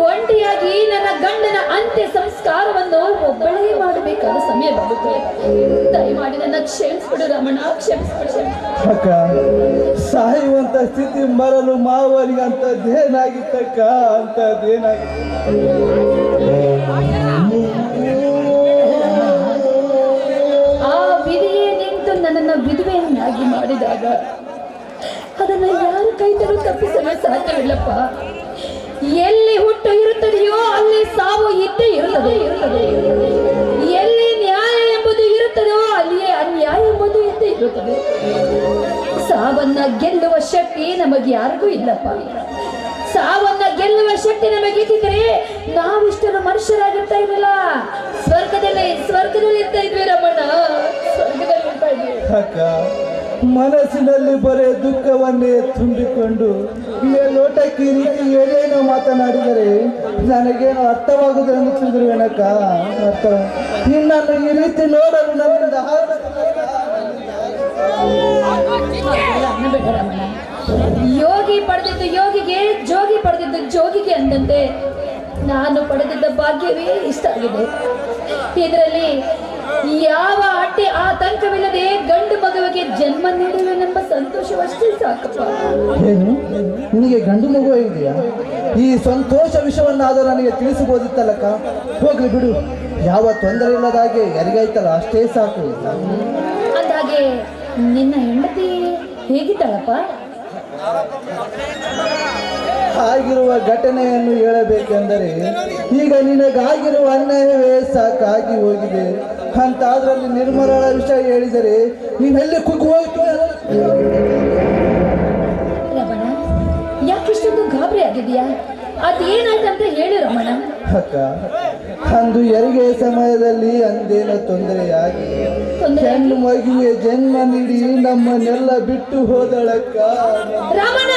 ಒಂಟಿಯಾಗಿ ನನ್ನ ಗಂಡನ ಅಂತ್ಯ ಸಂಸ್ಕಾರವನ್ನು ಒಬ್ಬಳೇ ಮಾಡಬೇಕಾದ ಸಮಯ ಬರುತ್ತೆ. ದಯಮಾಡಿ ನನ್ನ ಕ್ಷಮಿಸ್ಬಿಡು ರಾಮಣ್ಣ, ಕ್ಷಮಿಸ್ಬಿಡು. ಅಕ್ಕ, ಸಾಯುವಂತ ಸ್ಥಿತಿ ಮರಲು ಮಾವನಿಗೆ ಅಂತದ್ದೇನಾಗಿತ್ತಕ್ಕ? ಅಂತದ್ದೇನಾಗಿತ್ತು? ಆ ವಿಧಿಯೇ ನಿಂತು ನನ್ನನ್ನು ವಿಧವೆಯನ್ನಾಗಿ ಮಾಡಿದಾಗ ಅದನ್ನ ಯಾರ ಕೈತರೂ ತಪ್ಪಿಸಲು ಸಾಧ್ಯವಿಲ್ಲಪ್ಪ. ಎಲ್ಲಿ ಹುಟ್ಟು ಇರುತ್ತದೆಯೋ ಅಲ್ಲಿ ಸಾವು ಇದ್ದೇ ಇರುತ್ತದೆ. ಎಲ್ಲಿ ನ್ಯಾಯ ಎಂಬುದು ಇರುತ್ತದೋ ಅಲ್ಲಿಯೇ ಅನ್ಯಾಯ ಎಂಬುದು ಇದ್ದೇ ಇರುತ್ತದೆ. ಸಾವನ್ನ ಗೆಲ್ಲುವ ಶಕ್ತಿ ನಮಗೆ ಯಾರಿಗೂ ಇಲ್ಲಪ್ಪ. ಸಾವನ್ನ ಗೆಲ್ಲುವ ಶಕ್ತಿ ನಮಗಿದ್ದರೆ ನಾವಿಷ್ಟನ್ನು ಮನುಷ್ಯರಾಗಿರ್ತಾ ಇರಲಿಲ್ಲ. ಸ್ವರ್ಗದಲ್ಲಿ ಇರ್ತಾ ಇದ್ವಿ ರಮಣ, ಸ್ವರ್ಗದಲ್ಲಿ ಇರ್ತಾ ಇದ್ವಿ. ಅಕ್ಕ, ಮನಸ್ಸಿನಲ್ಲಿ ಬರೇ ದುಃಖವನ್ನೇ ತುಂಬಿಕೊಂಡು ಲೋಟಕ್ಕೆ ಈ ರೀತಿ ಏನೇನೋ ಮಾತನಾಡಿದರೆ ನನಗೇನು ಅರ್ಥವಾಗುವುದು ಅನ್ನುತ್ತಿದ್ರುವೇನಕ್ಕ? ಅರ್ಥ ನಿನ್ನನ್ನು ಈ ರೀತಿ ನೋಡಲು ನನ್ನಿಂದ ಅನ್ನಬೇಡ ರಮಣ. ಯೋಗಿ ಪಡೆದಿದ್ದು ಯೋಗಿಗೆ, ಜೋಗಿ ಪಡೆದಿದ್ದು ಜೋಗಿಗೆ ಅಂದಂತೆ ನಾನು ಪಡೆದಿದ್ದ ಭಾಗ್ಯವೇ ಇಷ್ಟ ಆಗಿದೆ. ಇದರಲ್ಲಿ ಯಾವ ಅಡ್ಡಿ ಆತಂಕವಿಲ್ಲದೆ ಗಂಡು ಮಗುವಿಗೆ ಜನ್ಮ ನೀಡುವೆನೆಂಬ ಸಂತೋಷವಷ್ಟೇ ಸಾಕಪ್ಪ. ಏನು, ನಿನಗೆ ಗಂಡು ಮಗು ಇದೆಯಾ? ಈ ಸಂತೋಷ ವಿಷಯವನ್ನಾದರೂ ನನಗೆ ತಿಳಿಸಬಹುದಿತ್ತಲ್ಲಕ್ಕ? ಹೋಗ್ಲಿ ಬಿಡು, ಯಾವ ತೊಂದರೆ ಇಲ್ಲದ ಹಾಗೆ ಯಾರಿಗಾಯ್ತಲ್ಲ ಅಷ್ಟೇ ಸಾಕು. ಅಂದಾಗೆ ನಿನ್ನ ಹೆಂಡತಿ ಹೇಗಿದ್ದಾಳಪ್ಪ? ಆಗಿರುವ ಘಟನೆಯನ್ನು ಹೇಳಬೇಕೆಂದರೆ ಈಗ ನಿನಗಾಗಿರುವ ಅನ್ಯಾಯವೇ ಸಾಕಾಗಿ ಹೋಗಿದೆ ಅಂತ. ಅದರಲ್ಲಿ ನಿರ್ಮಲಳ ವಿಷಯ ಹೇಳಿದರೆ ನೀನೆಲ್ಲಿ ಕುಗ್ಗು ಹೋಯ್ತು? ರಮಣ, ಯಾಕಿಷ್ಟೊಂದು ಗಾಬರಿ ಆಗಿದೆಯಾ? ಅದೇನಾಯ್ತಂತ ಹೇಳು ರಮಣ. ಅಕ್ಕ, ಅಂದು ಹೆರಿಗೆ ಸಮಯದಲ್ಲಿ ಅಂದೇನೋ ತೊಂದರೆಯಾಗಿ ಹೆಣ್ಣು ಮಗುವೆ ಜನ್ಮ ನೀಡಿ ನಮ್ಮನ್ನೆಲ್ಲ ಬಿಟ್ಟು ಹೋದಳಕ್ಕ. ರಾಮಣ್ಣ,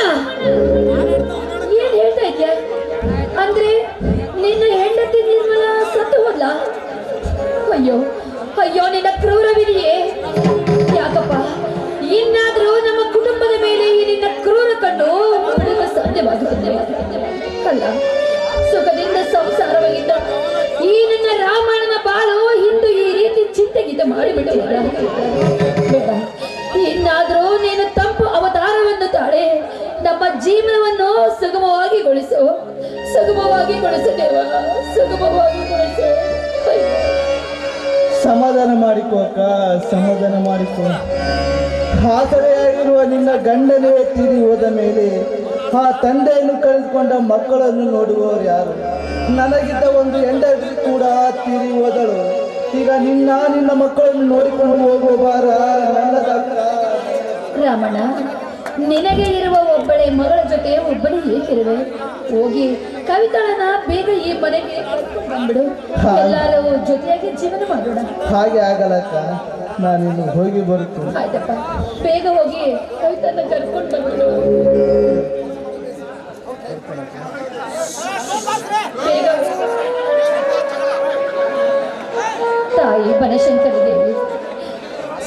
ಏನ್ ಹೇಳ್ತಾ ಇದ್ಯಾ? ಅಂದ್ರೆ ನಿನ್ನ ಹೆಂಡತಿ ನಿರ್ಮಲ ಸತ್ತು ಹೋದ್ಲ? ಅಯ್ಯೋ ಅಯ್ಯೋ, ನಿನ್ನ ಕ್ರೂರ ವಿಧಿಯೇ. ಯಾಕಪ್ಪ, ಇನ್ನಾದ್ರೂ ನಮ್ಮ ಕುಟುಂಬದ ಮೇಲೆ ಈ ನಿನ್ನ ಕ್ರೂರ ಕಣ್ಣು ಬಿಡಲು ಸಾಧ್ಯವಾಗುತ್ತದೆ? ಅಲ್ಲ, ಸುಖದಿಂದ ಸಂಸಾರವಾಗಿದ್ದ ಈ ನನ್ನ ರಾಮಣ್ಣನ ಬಾಳು ಇಂದು ಈ ರೀತಿ ಚಿಂತೆಗಿಂತ ಮಾಡಿಬಿಟ್ಟಿಲ್ಲ. ಇನ್ನಾದ್ರೂ ನೀನು ತಪ್ಪು ಅವತಾರವನ್ನು ತಾಳೆ ನಮ್ಮ ಜೀವನವನ್ನು ಸುಗಮವಾಗಿಗೊಳಿಸು ದೇವ, ಸುಗಮವಾಗಿಗೊಳಿಸು. ಸಮಾಧಾನ ಮಾಡಿಕೋ ಅಕ್ಕ, ಸಮಾಧಾನ ಮಾಡಿಕೋ. ಆಸರೆಯಾಗಿರುವ ನಿನ್ನ ಗಂಡನೇ ತೀರಿ ಹೋದ ಮೇಲೆ ಆ ತಂದೆಯನ್ನು ಕಳೆದುಕೊಂಡ ಮಕ್ಕಳನ್ನು ನೋಡುವವರು ಯಾರು? ನನಗಿದ್ದ ಒಂದು ಹೆಂಡತಿ ಕೂಡ ತೀರಿ ಹೋದಳು. ಈಗ ನಿನ್ನ ಮಕ್ಕಳನ್ನು ನೋಡಿಕೊಂಡು ಹೋಗುವ ಭಾರ ನನ್ನದಕ್ಕ. ರಾಮಣ್ಣ, ನಿನಗೆ ಇರುವ ಒಬ್ಬಳೆ ಮಗಳ ಜೊತೆ ಒಬ್ಬನೇ ಏಕಿರುವೆ. ಹೋಗಿ ಕವಿತಾಳನ್ನ ಬೇಗ ಈ ಮನೆಗೆ ಕರ್ಕೊಂಡು ಬಂದ್ಬಿಡು. ಎಲ್ಲರೂ ಜೊತೆಯಾಗಿ ಜೀವನ ಮಾಡೋಣ. ಹಾಗೆ ಆಗಲಕ್ಕ, ನಾನಿನ್ನು ಹೋಗಿ ಬರುತ್ತೇನೆ. ಆಯ್ತಪ್ಪ, ಬೇಗ ಹೋಗಿ ಕವಿತನ್ನ ಕರ್ಕೊಂಡು ಬಂದ್ಬಿಡು. ಬೇಗ ತಾಯಿ ಬನಶಂಕರಿ ದೇವಿ,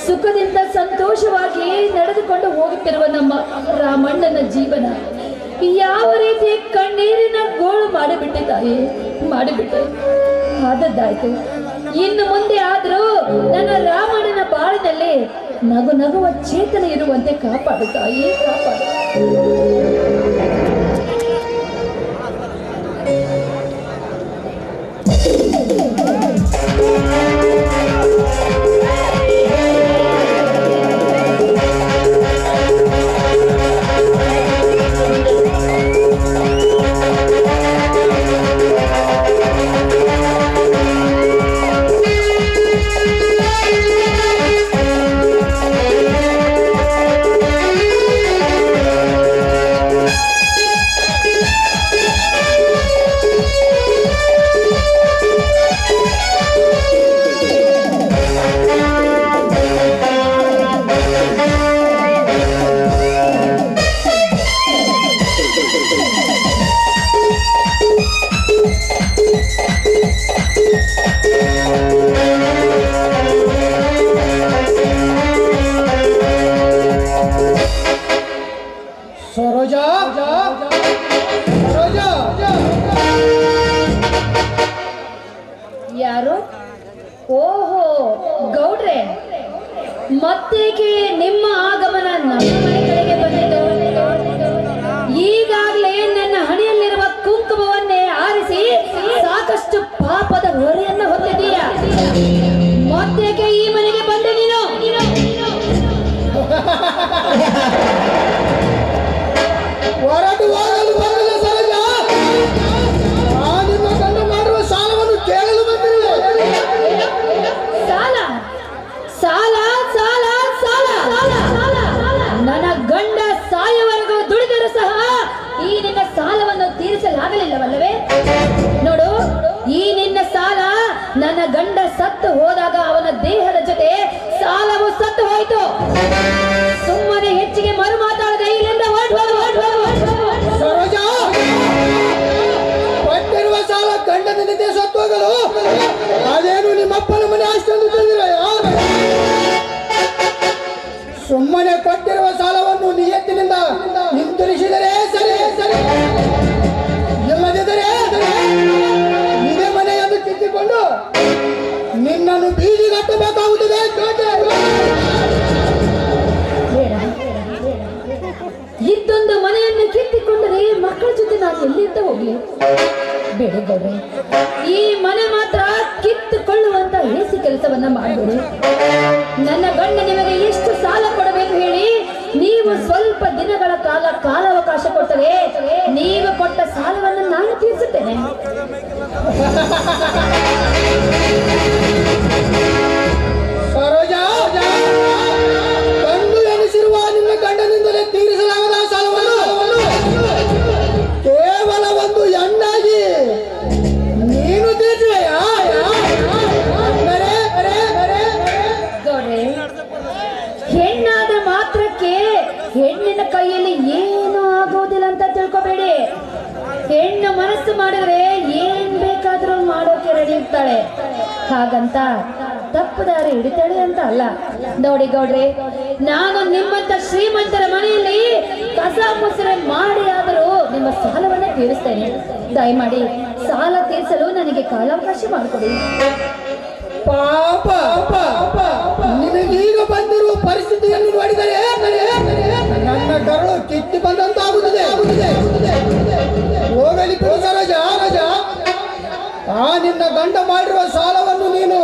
ಸುಖದಿಂದ ಸಂತೋಷವಾಗಿ ನಡೆದುಕೊಂಡು ಹೋಗುತ್ತಿರುವ ನಮ್ಮ ರಾಮಣ್ಣನ ಜೀವನ ಯಾವ ರೀತಿ ಕಣ್ಣೀರಿನ ಗೋಳು ಮಾಡಿಬಿಟ್ಟೆ ತಾಯಿ, ಮಾಡಿಬಿಟ್ಟೆ. ಆದದ್ದಾಯ್ತು. ಇನ್ನು ಮುಂದೆ ಆದರೂ ನನ್ನ ರಾಮಣ್ಣನ ಬಾಳಿನಲ್ಲಿ ನಗು ನಗುವ ಚೇತನ ಇರುವಂತೆ ಕಾಪಾಡು ತಾಯಿ, ಕಾಪಾಡು. ಯಾರು? ಓಹೋ, ಗೌಡ್ರೆ, ಮತ್ತೇಕೆ ನಿಮ್ಮ ಆಗಮನ ನಮ್ಮ ಮನೆ ಕಡೆಗೆ ಬಂದಿತು? ಈಗಾಗಲೇ ನನ್ನ ಹಣೆಯಲ್ಲಿರುವ ಕುಂಕುಮವನ್ನೇ ಆರಿಸಿ ಸಾಕಷ್ಟು ಪಾಪದ ಹೊರೆಯನ್ನು ಹೊತ್ತಿದ್ದೀಯ. ಮತ್ತೇಕೆ ಈ ಮನೆಗೆ ಬಂದೆ ನೀನು? ಹೊರಟು ಹೋಗಲು ಬರಲಿಲ್ಲ ಸರೋಜ. ನಿಮ್ಮ ಗಂಡ ಮಾಡುವ ಸಾಲವನ್ನು ಕೇಳಲು ಬಂದಿಲ್ಲ. ಸಾಲ ಸಾಲ ಸಾಲ ಸಾಲ ನನ್ನ ಗಂಡ ಸಾಯವರೆಗೂ ದುಡಿದರೂ ಸಹ ಈ ನಿನ್ನ ಸಾಲವನ್ನು ತೀರಿಸಲಾಗಲಿಲ್ಲವಲ್ಲವೇ? ನೋಡು, ಈ ನಿನ್ನ ಸಾಲ ನನ್ನ ಗಂಡ ಸತ್ತು ಹೋದಾಗ ಅವನ ದೇಹದ ಜೊತೆ ಸಾಲವು ಸತ್ತು ಹೋಯಿತು. ಸುಮ್ಮನೆ ಹೆಚ್ಚಿಗೆ ಮರು ಮಾತಾಡದೆ ಇಲ್ಲಿಂದ ಸರೋಜ, ಕೊಟ್ಟಿರುವ ಸಾಲ ಗಂಡನ ಜೊತೆ ಸತ್ತು ಹೋಗಲು ಅದೇನು ನಿಮ್ಮಪ್ಪನ ಮನೆ ಅಷ್ಟೊಂದು ತಿಳಿದಿರ? ಸುಮ್ಮನೆ ಕೊಟ್ಟಿರುವ ಸಾಲವನ್ನು ನಿಯತ್ತಿನಿಂದ ಹಿಂತಿರುಗಿಸಿದರೆ ಸರಿ, ಇಲ್ಲದಿದ್ದರೆ ಇದೇ ಮನೆಯನ್ನು ಕಿತ್ತಿಕೊಂಡು ನಿನ್ನನ್ನು ಬೀದಿಗಟ್ಟಬೇಕಾಗುತ್ತದೆ. ಇದ್ದೊಂದು ಮನೆಯನ್ನು ಕಿತ್ತಿಕೊಂಡರೆ ಮಕ್ಕಳ ಜೊತೆ ನಾನು ಎಲ್ಲಿಂದ ಹೋಗ್ಲಿ? ಬೇಡ ಗೌಡ್ರೆ, ಈ ಮನೆ ಮಾತ್ರ ಕಿತ್ತುಕೊಳ್ಳುವಂತ ಹೇಸಿ ಕೆಲಸವನ್ನ ಮಾಡಬೇಡಿ. ನನ್ನ ಗಂಡ ನಿಮಗೆ ಎಷ್ಟು ಸಾಲ ಕೊಡಬೇಕು ಹೇಳಿ? ನೀವು ಸ್ವಲ್ಪ ದಿನಗಳ ಕಾಲಾವಕಾಶ ಕೊಟ್ಟರೆ ನೀವು ಕೊಟ್ಟ ಸಾಲವನ್ನು ನಾನು ತೀರಿಸುತ್ತೇನೆ. ಸರೋಜ, ಗಂಡು ಎನಿಸಿರುವ ನಿನ್ನ ಗಂಡನಿಂದಲೇ ತೀರಿಸಲಾಗದ ಸಾಲವನ್ನು ಕೇವಲ ಒಂದು ಹೆಣ್ಣಾಗಿ ನೀನು ತೀರಿಸುವೆಯಾ? ಗೌಡ್ರೆ, ಹೆಣ್ಣಾದ ಮಾತ್ರಕ್ಕೆ ಹೆಣ್ಣಿನ ಕೈಯಲ್ಲಿ ಏನು ಆಗೋದಿಲ್ಲ ಅಂತ ತಿಳ್ಕೊಬೇಡಿ. ಹೆಣ್ಣು ಮನಸ್ಸು ಮಾಡಿದ್ರೆ ಏನ್ ಬೇಕಾದ್ರೂ ಮಾಡೋಕೆ ರೆಡಿ ಇರ್ತಾಳೆ. ಹಾಗಂತ ತಪ್ಪು ದಾರಿ ಹಿಡಿತಾಳೆ ಅಂತ ಅಲ್ಲ. ನೋಡಿ ಗೌಡ್ರೆ, ನಾನು ನಿಮ್ಮಂತ ಶ್ರೀಮಂತರ ಮನೆಯಲ್ಲಿ ಕಸ ಮುಸರೆ ಮಾಡಿ ಆದರೂ ನಿಮ್ಮ ಸಾಲವನ್ನ ತೀರಿಸ್ತೇನೆ. ದಯಮಾಡಿ ಸಾಲ ತೀರಿಸಲು ನನಗೆ ಕಾಲಾವಕಾಶ ಮಾಡಿಕೊಡಿ. ಪಾಪ, ನಿನಗೀಗ ಬಂದಿರುವ ಪರಿಸ್ಥಿತಿಯನ್ನು ನೋಡಿದರೆ ನನ್ನ ಕರಳು ಕಿತ್ತು ಬಂದಂತಾಗುತ್ತದೆ. ಹೋಗಲಿ ಬಿಡು ಸರೋಜ. ಆ ನಿನ್ನ ಗಂಡ ಮಾಡಿರುವ ಸಾಲವನ್ನು ನೀನು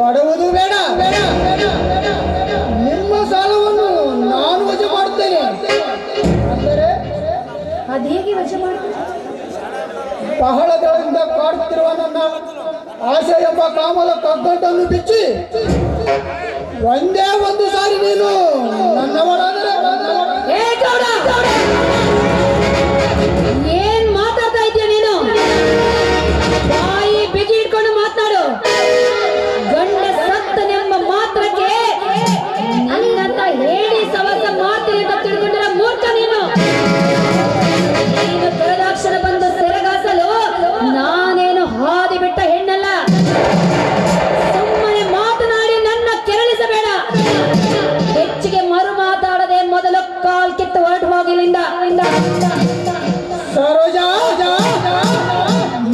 ಕೊಡುವುದು ಬೇಡ. ನಿಮ್ಮ ಸಾಲವನ್ನು ನಾನು ವಜಾ ಮಾಡುತ್ತೇನೆ. ಅಂದರೆ ಅದೇಗೆ ವಜಾ ಮಾಡ್ತೀನಿ? ಬಹಳ ದಿನದಿಂದ ಕಾಡುತ್ತಿರುವ ನನ್ನ ಆಸೆ ಎಂಬ ಕಾಮಲ ಕಗ್ಗಟ್ಟನ್ನು ಬಿಚ್ಚಿ ಒಂದೇ ಒಂದು ಸಾರಿ ನೀನು ನನ್ನವರಾದರೆ ಏನ್ ಮಾತಾಡ್ತಾ ಇದೀಯ ನೀನು? ಬಾಯಿ ಬಿಗಿ ಇಟ್ಕೊಂಡು ಮಾತನಾಡು. ಗಂಡ ಸತ್ತನೆಂಬ ಮಾತ್ರಕ್ಕೆ ನನ್ನಂತ ಹೇಳಿ ಸವಾಸ ಮಾಡ್ತೀನಿ ಅಂತ ತಿಳ್ಕೊಂಡ್ರೆ ಮೂರ್ಖ ನೀನು. ನೀನು ಕರದಾಕ್ಷರ ಬಂದು ಸೆರಗಾಸಲು ನಾನೇನು ಹಾದಿ ಬಿಟ್ಟ ಹೆಣ್ಣಲ್ಲ. ಸುಮ್ಮನೆ ಮಾತನಾಡಿ ನನ್ನ ಕೆರಳಿಸಬೇಡ. ಹೆಚ್ಚಿಗೆ ಮರು ಮಾತಾಡದೆ ಮೊದಲು ಕಾಲ್ ಕಿತ್ತು ಹೊರಟು ಹೋಗಿಲ್ಲಿಂದ. ಸರೋಜಾ,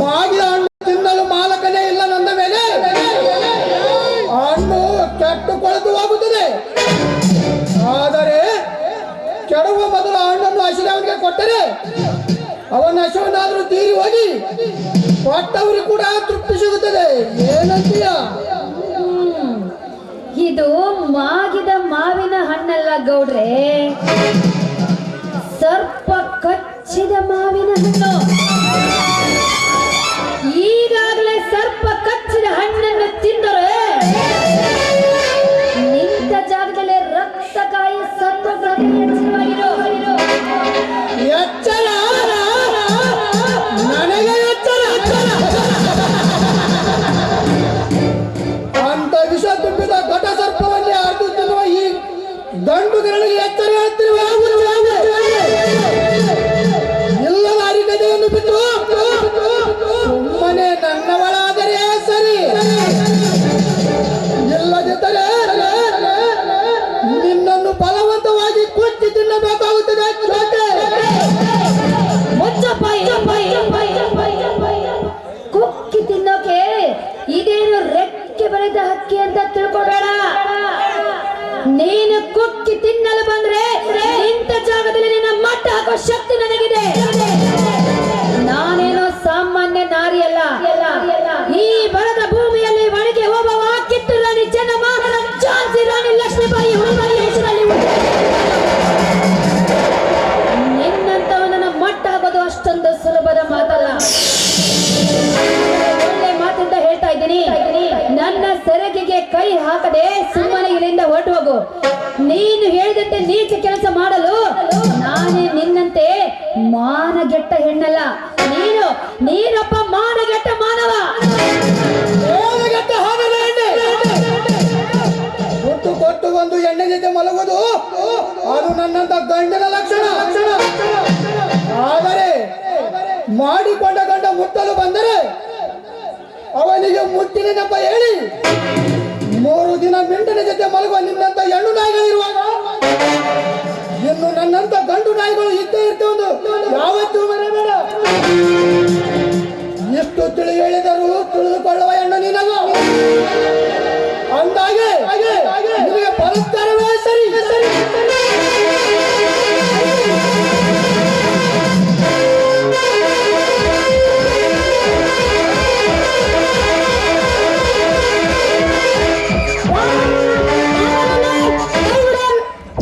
ಮಾಗಿದ ಹಣ್ಣು ತಿನ್ನಲು ಮಾಲಕನೇ ಇಲ್ಲ ನನ್ನ ಮೇಲೆ. ಹಣ್ಣು ಕೆಟ್ಟು ಕೊಳೆತು ಹೋಗುತ್ತದೆ. ಆದರೆ ಕೆಡುವ ಮೊದಲು ಹಣ್ಣನ್ನು ಹಸಿದವನಿಗೆ ಕೊಟ್ಟರೆ ಅವನ ಹಸಿವನ್ನಾದರೂ ತೀರಿ ಹೋಗಿ ಕೊಟ್ಟವರಿಗೆ ಕೂಡ ತೃಪ್ತಿ ಸಿಗುತ್ತದೆ. ಏನಂತೀಯ? ಇದು ಮಾಗಿದ ಮಾವಿನ ಹಣ್ಣಲ್ಲ ಗೌಡ್ರೆ, ಸರ್ಪ ಕಚ್ಚಿದ ಮಾವಿನ ಹಣ್ಣು. ಈಗಾಗಲೇ ಸರ್ಪ ಕಚ್ಚಿದ ಹಣ್ಣನ್ನು ತಿಂದರೆ ನಿಂತ ಜಾಗದಲ್ಲೇ ರಕ್ತ ಕಾಯಿ ಸತ್ತು ಎಚ್ಚರ, ನನಗೆ ಎಚ್ಚರ. ಅಂತ ವಿಷ ತುಂಬಿದ ಘಟ ಸರ್ಪವನ್ನೇ ಅರ್ದು ತಿನ್ನುವ ಈ ಗಂಡುಗಳಿಗೆ ಎಚ್ಚರ ಹೇಳ್ತಿರುವ ಇಲ್ಲದ ಅರಿಕತೆಯನ್ನು ಬಿಟ್ಟು ಸುಮ್ಮನೆ ನನ್ನವಳಾದರೆ ಸರಿ. ಇಲ್ಲದಿದ್ದರೆ ನಿನ್ನನ್ನು ಬಲವಂತವಾಗಿ ಕೊಚ್ಚಿ ತಿನ್ನಬೇಕಾಗುತ್ತದೆ. ಕುಕ್ಕಿ ತಿನ್ನೋಕೆ ಇದೇನು ರೆಕ್ಕೆ ಬೆಳೆದ ಹಕ್ಕಿ ಅಂತ ತಿಳ್ಕೊಬೇಡ. ನೀನು ಕುಕ್ಕಿ ತಿನ್ನಲು ಬಂದ್ರೆ ನಿಂತ ಜಾಗದಲ್ಲಿ ನಿನ್ನ ಮಟ್ಟ ಹಾಕೋ ಶಕ್ತಿ ನನಗಿದೆ. ನಾನೇನೋ ಸಾಮಾನ್ಯ ನಾರಿಯಲ್ಲ. ಈ ಬರದ ಭೂಮಿಯಲ್ಲಿ ಒಣಗಿ ಹೋಗುವ ಕಿತ್ತೂರು ರಾಣಿ ಚೆನ್ನಮ್ಮ, ಝಾನ್ಸಿ ರಾಣಿ ಲಕ್ಷ್ಮೀಬಾಯಿ ಹೆಸರಲ್ಲಿ ನಿನ್ನಂತವನನ್ನ ಮಟ್ಟ ಹಾಕೋದು ಅಷ್ಟೊಂದು ಸುಲಭದ ಮಾತಲ್ಲ. ಒಳ್ಳೆ ಮಾತಿಂದ ಹೇಳ್ತಾ ಇದ್ದೀನಿ, ನನ್ನ ಸೆರಗಿಗೆ ಕೈ ಹಾಕದೆ ಸುಮ್ಮನೆ ಇಲ್ಲಿಂದ ಹೊರಟು ಹೋಗು. ನೀನು ಹೇಳಿದಂತೆ ನೀಚ ಕೆಲಸ ಮಾಡಲು ನಾನೇ ನಿನ್ನಂತೆ ಮಾನಗೆಟ್ಟ ಹೆಣ್ಣಲ್ಲ. ನೀನೊಬ್ಬ ಮಾನಗೆಟ್ಟ ಮಾನವ. ಕೊಟ್ಟು ಒಂದು ಎಣ್ಣೆ ಜೊತೆ ಮಲಗುವುದು ಅದು ನನ್ನಂತ ಗಂಡನ ಲಕ್ಷಣ. ಆದರೆ ಮಾಡಿಕೊಂಡ ಗಂಡ ಮುಟ್ಟಲು ಬಂದರೆ ಅವನಿಗೆ ಮುಟ್ಟಿನ ನೆಪ ಹೇಳಿ 3 ದಿನ ಮಿಂಟನ ಜೊತೆ ಮಲಗುವ ನಿನ್ನಂತ ಹೆಣ್ಣು ನಾಯಿಗಳಿರುವಾಗ ಇನ್ನು ನನ್ನಂತ ಗಂಡು ನಾಯಿಗಳು ಇದ್ದೇ ಇರ್ತೇವೆ. ಯಾವತ್ತೂ ಮರೆಯಬೇಡ. ಎಷ್ಟು ತಿಳಿ ಹೇಳಿದರೂ ತಿಳಿದುಕೊಳ್ಳುವ ಹೆಣ್ಣು ನೀನಲ್ಲ. ಅಂದಾಗೆ ನಿಮಗೆ ಪರಸ್ಪರವೇ ಸರಿ.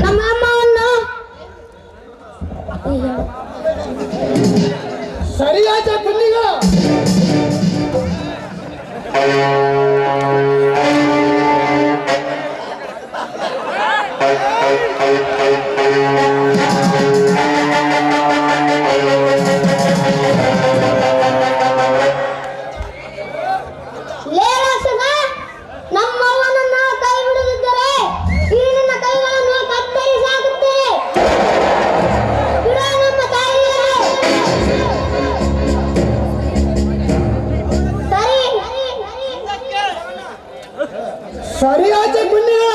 ನಮ್ಮ ಅಮ್ಮವನ್ನು ಸರಿಯಾದ ಬುದ್ಧಿಗಳ ನಮ್ಮವನನ್ನ ಕೈ ಬಿಡದಿದ್ದರೆ ಈ ನಿನ್ನ ಕೈಗಳನ್ನು ಕತ್ತರಿಸಿ ಹಾಕುತ್ತೇನೆ. ನಮ್ಮ ತಾಯಿಯ ಸರಿಯಾದ ಬುದ್ಧಿಗಳ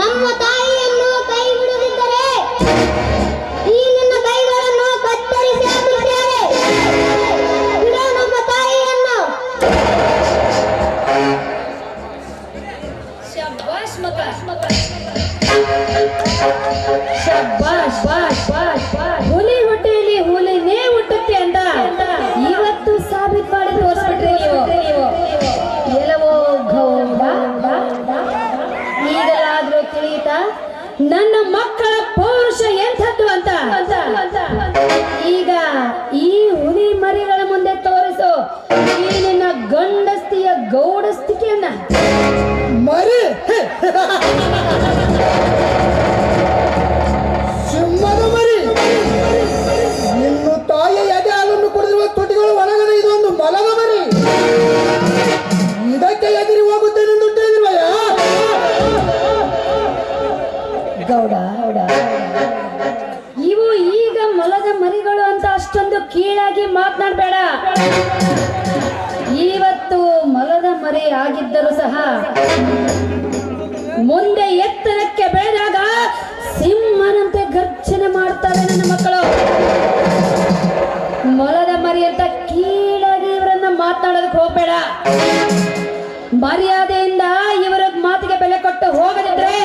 ನಮ್ಮ ತಾಯಿಯನ್ನು ಕೈ ಬಿಡದಿದ್ದರೆ ಈ ನಿನ್ನ ಕೈಗಳನ್ನು ಕತ್ತರಿಸಿ ಹಾಕುತ್ತೇನೆ. ಬಿಡು ನಮ್ಮ ತಾಯಿಯನ್ನು. ಶಬ್ಬಾಷ್ ಮಗ. ಶಬ್ಬಾಷ್. ಹುಲಿ ಹೊಟ್ಟೆಯಲ್ಲಿ ಹುಲಿ ಮೊಲದ ಮರಿಗಳು ಅಂತ ಅಷ್ಟೊಂದು ಕೀಳಾಗಿ ಮಾತನಾಡಬೇಡ. ಇವತ್ತು ಮೊಲದ ಮರಿ ಆಗಿದ್ದರೂ ಸಹ ಮುಂದೆ ಎತ್ತರಕ್ಕೆ ಬೆಳೆದಾಗ ಸಿಂಹನಂತೆ ಗರ್ಜನೆ ಮಾಡ್ತಾರೆ ನನ್ನ ಮಕ್ಕಳು. ಮೊಲದ ಮರಿ ಅಂತ ಕೀಳಾಗಿ ಇವರನ್ನ ಮಾತನಾಡೋದಕ್ಕೆ ಹೋಗ್ಬೇಡ. ಮರ್ಯಾದೆಯಿಂದ ಇವರ ಮಾತಿಗೆ ಬೆಲೆ ಕೊಟ್ಟು ಹೋಗದಿದ್ರೆ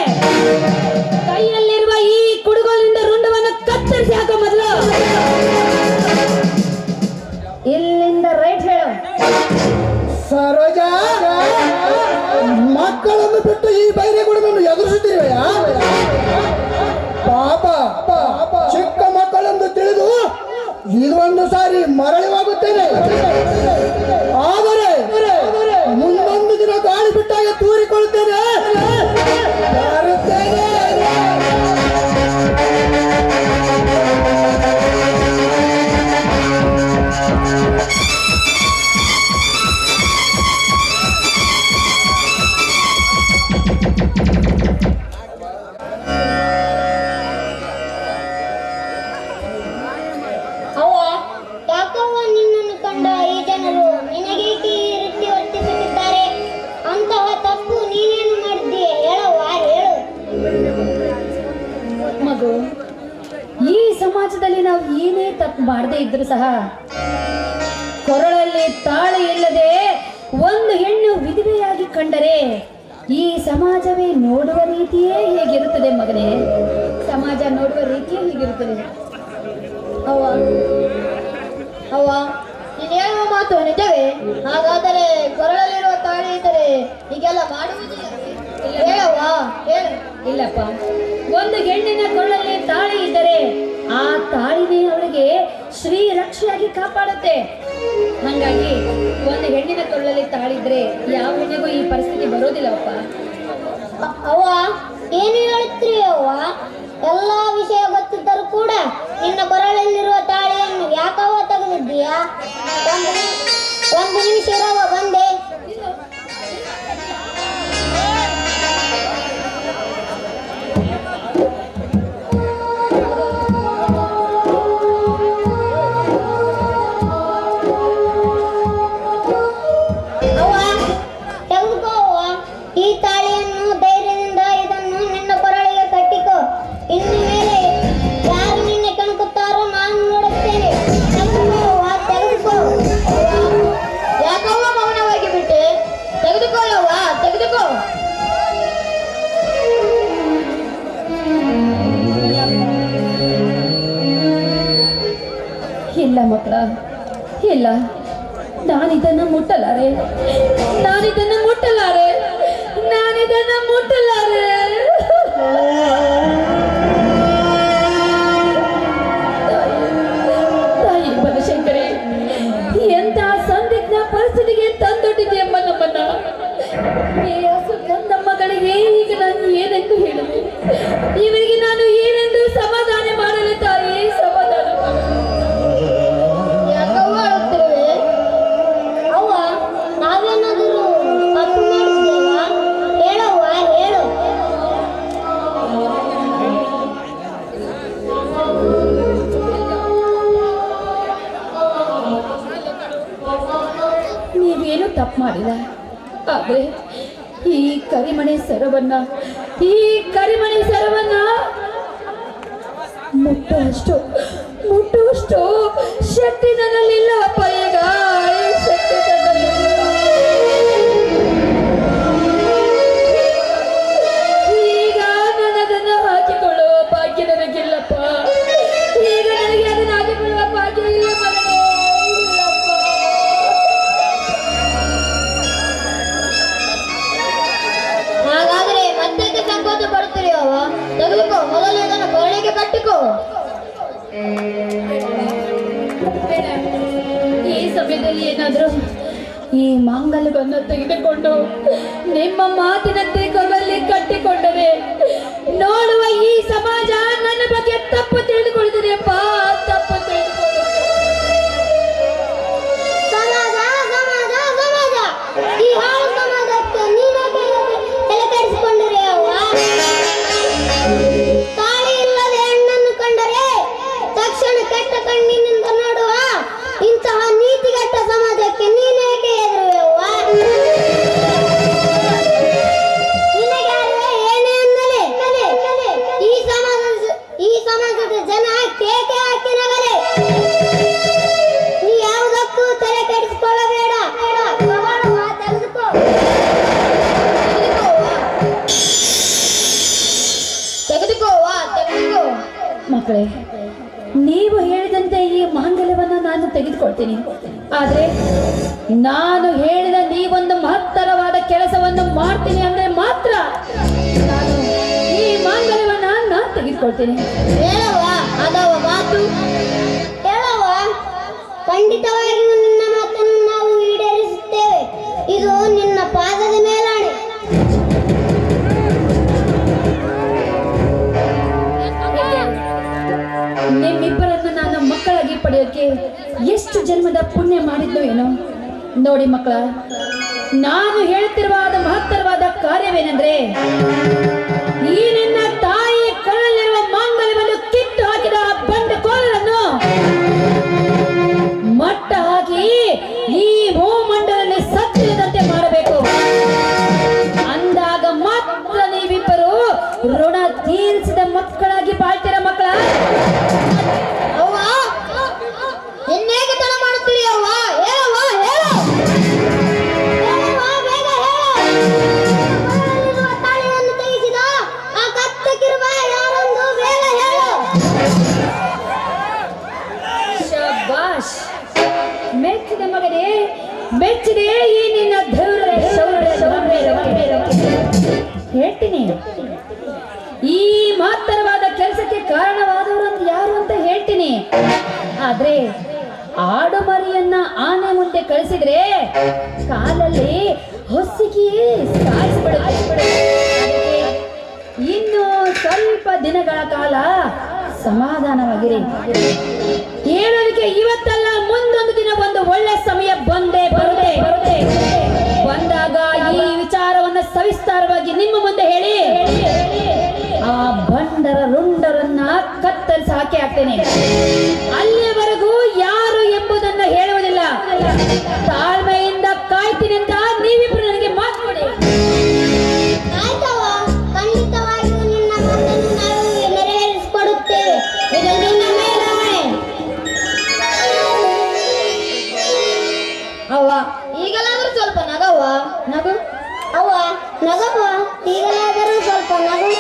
ಕೈಯಲ್ಲಿರುವ ಈ ಕುಡುಗೋಲಿಂದ ರುಂಡವನ್ನು ಕತ್ತರಿಸಿ ಹಾಕೋ ಮೊದಲು. ಇಲ್ಲಿಂದ ರೈಟ್ ಹೇಳು. ಸರೋಜ, ಮಕ್ಕಳನ್ನು ಬಿಟ್ಟು ಈ ಬೈರೇಗೌಡನನ್ನು ಎದುರಿಸುತ್ತೀವಿ. ಪಾಪ ಚಿಕ್ಕ ಮಕ್ಕಳೆಂದು ತಿಳಿದು ಇದೊಂದು ಸಾರಿ ಮರಳಿ ಹೋಗುತ್ತೇನೆ. ಆದರೆ ಮುಂದೊಂದು ದಿನ ಗಾಳಿ ಬಿಟ್ಟಾಗ ತೂರಿಕೊಳ್ಳುತ್ತೇನೆ. ಬರುತ್ತೇನೆ. ಅವ್ವ, ಯಾಕವ್ವ ನಿನ್ನನ್ನು ಕಂಡ ಈ ಜನರು ನಿನಗೇಕೆ ಈ ರೀತಿ ವರ್ತಿಸುತ್ತಿದ್ದಾರೆ? ಅಂತಹ ತಪ್ಪು ನೀನೇನು ಮಾಡಿದ್ದೀಯ? ಹೇಳವ್ವ, ಹೇಳು. ಮಗು, ಈ ಸಮಾಜದಲ್ಲಿ ನಾವು ಏನೇ ತಪ್ಪು ಮಾಡದೇ ಇದ್ರು ಸಹ ಕೊರಳಲ್ಲಿ ತಾಳಿ ಇಲ್ಲದೆ ಒಂದು ಹೆಣ್ಣು ವಿಧವೆಯಾಗಿ ಕಂಡರೆ ಈ ಸಮಾಜವೇ ನೋಡುವ ರೀತಿಯೇ ಹೇಗಿರುತ್ತದೆ ಮಗನೇ. ಸಮಾಜ ನೋಡುವ ರೀತಿಯೇ ಹೇಗಿರುತ್ತದೆ. ಅವ್ವ, ನೀನು ಹೇಳುವ ಮಾತು ನಿಜವೇ? ಹಾಗಾದರೆ ಕೊರಳಲ್ಲಿರುವ ತಾಳಿ ಇದ್ದರೆ ಹೀಗೆಲ್ಲ ಮಾಡುವುದಿಲ್ಲ. ಹೇಳವ್ವ, ಹೇಳು. ಇಲ್ಲಪ್ಪ, ಒಂದು ಹೆಣ್ಣಿನ ಕೊರಳಲ್ಲಿ ತಾಳಿ ಇದ್ದರೆ ಆ ತಾಳಿನೇ ಅವಳಿಗೆ ಶ್ರೀ ರಕ್ಷೆಯಾಗಿ ಕಾಪಾಡುತ್ತೆ. ಹಾಗಾಗಿ ಒಂದು ಹೆಣ್ಣಿನ ಕೊರಳಲ್ಲಿ ತಾಳಿದ್ರೆ ಯಾವ ಹೆಣ್ಣಿಗೂ ಈ ಪರಿಸ್ಥಿತಿ ಬರೋದಿಲ್ಲಪ್ಪ. ಅವ್ವ, ಏನು ಹೇಳ್ತೀರಿ ಅವ್ವ? ಎಲ್ಲ ವಿಷಯ ಗೊತ್ತಿದ್ದರೂ ಕೂಡ ನಿನ್ನ ಕೊರಳಲ್ಲಿರುವ ತಾಳಿಯನ್ನು ಯಾಕವ್ವ ತೆಗೆದಿದ್ದೀಯಾ? ಒಂದು ನಿಮಿಷ ಇರವ್ವ, ಬಂದೆ. ಅವ್ವ, ತೆಗೆದುಕೋ ಅವ್ವ ಈ ತಾಳಿಯನ್ನು. ಧೈರ್ಯದಿಂದ ಇದನ್ನು ನಿನ್ನ ಕೊರಳಿಗೆ ಕಟ್ಟಿಕೋ. ಇನ್ನು ಮೇಲೆ ಯಾರು ನಿನ್ನೆ ಕಣಕುತ್ತಾರೋ ನಾನು ನೋಡುತ್ತೇನೆ. ತೆಗೆದುಕೋ ಅವ್ವ, ತೆಗೆದುಕೋ. ಯಾಕವ್ವ ಮೌನವಾಗಿ ಬಿಟ್ಟೆ? ತೆಗೆದುಕೊಳ್ಳವ್ವ, ತೆಗೆದುಕೋ. ಇಲ್ಲ ಮಕ್ಕಳ, ಇಲ್ಲ, ನಾನಿದನ್ನ ಮುಟ್ಟಲಾರೆ, ನಾನಿದನ್ನ ಮುಟ್ಟಲಾರೆ, ನಾನಿದನ್ನ ಮುಟ್ಟಲಾರೆ. ತಾಯಿ ಬನಶಂಕರಿ, ಎಂತ ಸಂದಿಗ್ಧ ಪರಿಸ್ಥಿತಿಗೆ ತಂದೊಡ್ಡಿದೆಯಮ್ಮ ನಮ್ಮನ್ನ. ಈ ನನ್ನ ಮಗಳಿಗೆ ಈಗ ನಾನು ಏನೆಂದು ಹೇಳಲಿ? ಇವರಿಗೆ ನಾನು ಏನೆಂದು ಸಮಾಧಾನ ಮಾಡಲಿ ತಾಯಿ, ಸಮಾಧಾನ ಮಾಡಲಿ. ಯಾಕವ್ವ ಅಳುತ್ತಿರುವೆ? ಅವ್ವ, ನಾವೇನಾದರೂ ತಪ್ಪು ಮಾಡಿದ್ದೇವಾ? ಹೇಳವ್ವ, ಹೇಳು. ನೀವೇನು ತಪ್ಪು ಮಾಡಿಲ್ಲ. ಆದ್ರೆ ಈ ಕರಿಮಣಿ ಸರವನ್ನ ಮುಟ್ಟುವಷ್ಟು ಶಕ್ತಿ ನನ್ನಲ್ಲಿಲ್ಲ ಅಪ್ಪ. ಈಗ ಈ ಶಕ್ತಿ ನನ್ನಲ್ಲಿಲ್ಲ. ಈಗ ನಾನು ಅದನ್ನು ಹಾಕಿಕೊಳ್ಳುವ ಭಾಗ್ಯ ನನಗಿಲ್ಲಪ್ಪ. ಈಗ ನನಗೆ ಅದನ್ನು ಹಾಕಿಕೊಳ್ಳುವ ಭಾಗ್ಯ ಇಲ್ಲ ಮಗನೇ, ಇಲ್ಲಪ್ಪ. ಹಾಗಾದರೆ ಮತ್ತೆ ಸಂಕೋಚ ಪಡುತ್ತೀರಿ ಅವ್ವ? ತೆಗೆದುಕೋ, ಮೊದಲು ಇದನ್ನು ಕೊರಳಿಗೆ ಕಟ್ಟಿಕೋ. ಈ ಸಮಯದಲ್ಲಿ ಏನಾದರೂ ಈ ಮಾಂಗಲ್ಯವನ್ನು ತೆಗೆದುಕೊಂಡು ನಿಮ್ಮ ಮಾತಿನಂತೆ ಕೊರಳಲ್ಲಿ ಕಟ್ಟಿಕೊಂಡರೆ ನೋಡುವ ಈ ಸಮಾಜ ನನ್ನ ಬಗ್ಗೆ ತಪ್ಪು ತಿಳಿದುಕೊಳ್ಳುತ್ತದೆಯಪ್ಪ, ತಪ್ಪು ತಿಳಿದುಕೊಳ್ಳುತ್ತದೆ. ಸಮಾಜ, ಸಮಾಜ, ಸಮಾಜ, ಈ ಹಾಳು ಸಮಾಜಕ್ಕೆ ನೀನಾಗೆ ತಲೆ ಕೆಡಿಸಿಕೊಂಡರೆ ಅವ್ವ? ತಾಳಿ ಇಲ್ಲದೆ ಹೆಣ್ಣನ್ನು ಕಂಡರೆ ತಕ್ಷಣ ನೀವು ಹೇಳಿದಂತೆ ಈ ಮಾಂಗಲ್ಯವನ್ನು ನಾನು ತೆಗೆದುಕೊಳ್ತೀನಿ. ಆದ್ರೆ ನಾನು ಹೇಳಿದ ನೀವೊಂದು ಮಹತ್ತರವಾದ ಕೆಲಸವನ್ನು ಮಾಡ್ತೀನಿ ಅಂದ್ರೆ ಮಾತ್ರ ನಾನು ಈ ಮಾಂಗಲ್ಯವನ್ನ ನಾನು ತೆಗೆದುಕೊಳ್ತೀನಿ. ಹೇಳವ್ವ, ಅದವ ಮಾತು ಹೇಳವ್ವ. ಖಂಡಿತವಾಗಿಯೂ ನಿನ್ನ ಮಾತನ್ನು ನಾವು ಈಡೇರಿಸುತ್ತೇವೆ. ಇದು ನಿನ್ನ ಪಾದದ ಮೇಲಾಣೆ. ನಿಮ್ಮಿಬ್ಬರನ್ನು ನಾನು ಮಕ್ಕಳಾಗಿ ಪಡೆಯೋಕೆ ಎಷ್ಟು ಜನ್ಮದ ಪುಣ್ಯ ಮಾಡಿದ್ನೋ ಏನೋ. ನೋಡಿ ಮಕ್ಕಳ, ನಾನು ಹೇಳುತ್ತಿರುವ ಮಹತ್ತರವಾದ ಕಾರ್ಯವೇನೆಂದ್ರೆ, ಈ ನಿನ್ನ ತಾಯಿ ಕಣ್ಣಲ್ಲಿರುವ ಮಾಂಗಲ್ಯವನ್ನು ಕಿತ್ತು ಹಾಕಿದ ಬಂಡಕೋಲರನ್ನು ಮಟ್ಟ ಹಾಕಿ ಈ ಭೂಮಂಡಲದಲ್ಲಿ ಸತ್ತಿರದಂತೆ ಮಾಡಬೇಕು. ಅಂದಾಗ ಮಾತ್ರ ನೀವಿಬ್ಬರು ಋಣ ತೀರಿಸಿದ ಮಕ್ಕಳಾಗಿ ಬಾಳ್ತೀರ. ಮಕ್ಕಳ, ಅವ್ವ, ಇನ್ನೇಕೆ ತಡ ಮಾಡುತ್ತೀರಿ ಅವ್ವ? ಹೇಳವ್ವ, ಹೇಳು. ಹೇಳವ್ವ, ಬೇಗ ಹೇಳು. ಮನೆಯಲ್ಲಿರುವ ತಾಳಿಯನ್ನು ತೆಗೆಸಿದ ಆ ಕತ್ತಕ್ಕಿರುವ ಯಾರೊಂದು ಬೇಗ ಹೇಳು. ಶಬಾಷ್, ಮೆಚ್ಚಿದ ಮಗನೇ, ಮೆಚ್ಚಿದೆ ಈ ನಿನ್ನ ಧೈರ್ಯ, ಹೇಳ್ತೀನಿ. ಈ ಮಹತ್ತರವಾದ ಕೆಲಸಕ್ಕೆ ಕಾರಣವಾದವರು ಅಂತ ಯಾರು ಅಂತ ಹೇಳ್ತೀನಿ. ಆದ್ರೆ ಆಡು ಮರಿಯನ್ನ ಆನೆ ಮುಂದೆ ಕಳಿಸಿದ್ರೆ ಕಾಲಲ್ಲಿ ಹೊಸಿಗೆ ಸಾಯಿಸ್ಬಿಡುತ್ತೆ. ಇನ್ನು ಸ್ವಲ್ಪ ದಿನಗಳ ಕಾಲ ಸಮಾಧಾನವಾಗಿರಿ. ಹೇಳೋದಕ್ಕೆ ಇವತ್ತಲ್ಲ, ಮುಂದೊಂದು ದಿನ ಒಂದು ಒಳ್ಳೆ ಸಮಯ ಬಂದೇ ಬರುತ್ತೆ. ಬಂದಾಗ ಈ ವಿಚಾರವನ್ನ ಸವಿಸ್ತಾರವಾಗಿ ನಿಮ್ಮ ಮುಂದೆ ಹೇಳಿ ಆ ಬಂಡರ ರುಂಡರನ್ನ ಕತ್ತರಿಸಿ ಹಾಕಿ ಹಾಕ್ತೇನೆ. ಅಲ್ಲಿಯವರೆಗೂ ಯಾರು ಎಂಬುದನ್ನ ಹೇಳುವುದಿಲ್ಲ. ತಾಳ್ಮೆಯಿಂದ ಕಾಯ್ತೀನಿ ಅಂತ ನೀವಿಬ್ರು ನನಗೆ ಮಾತು ಕೊಡಿ. ಆಯ್ತವ್ವ, ಖಂಡಿತವಾಗಿಯೂ ನಿನ್ನ ಮಾತನ್ನು ನಾವು ನೆರವೇರಿಸಿಕೊಡುತ್ತೇವೆ. ಇದು ನಿನ್ನ ಮೇಲಾಣೆ. ಅವ್ವ, ಈಗಲಾದರೂ ಸ್ವಲ್ಪ ನಗವ್ವ. ನಗು ಅವ್ವ, ನಗವ್ವ, ಈಗಲಾದರೂ ಸ್ವಲ್ಪ ನಗು.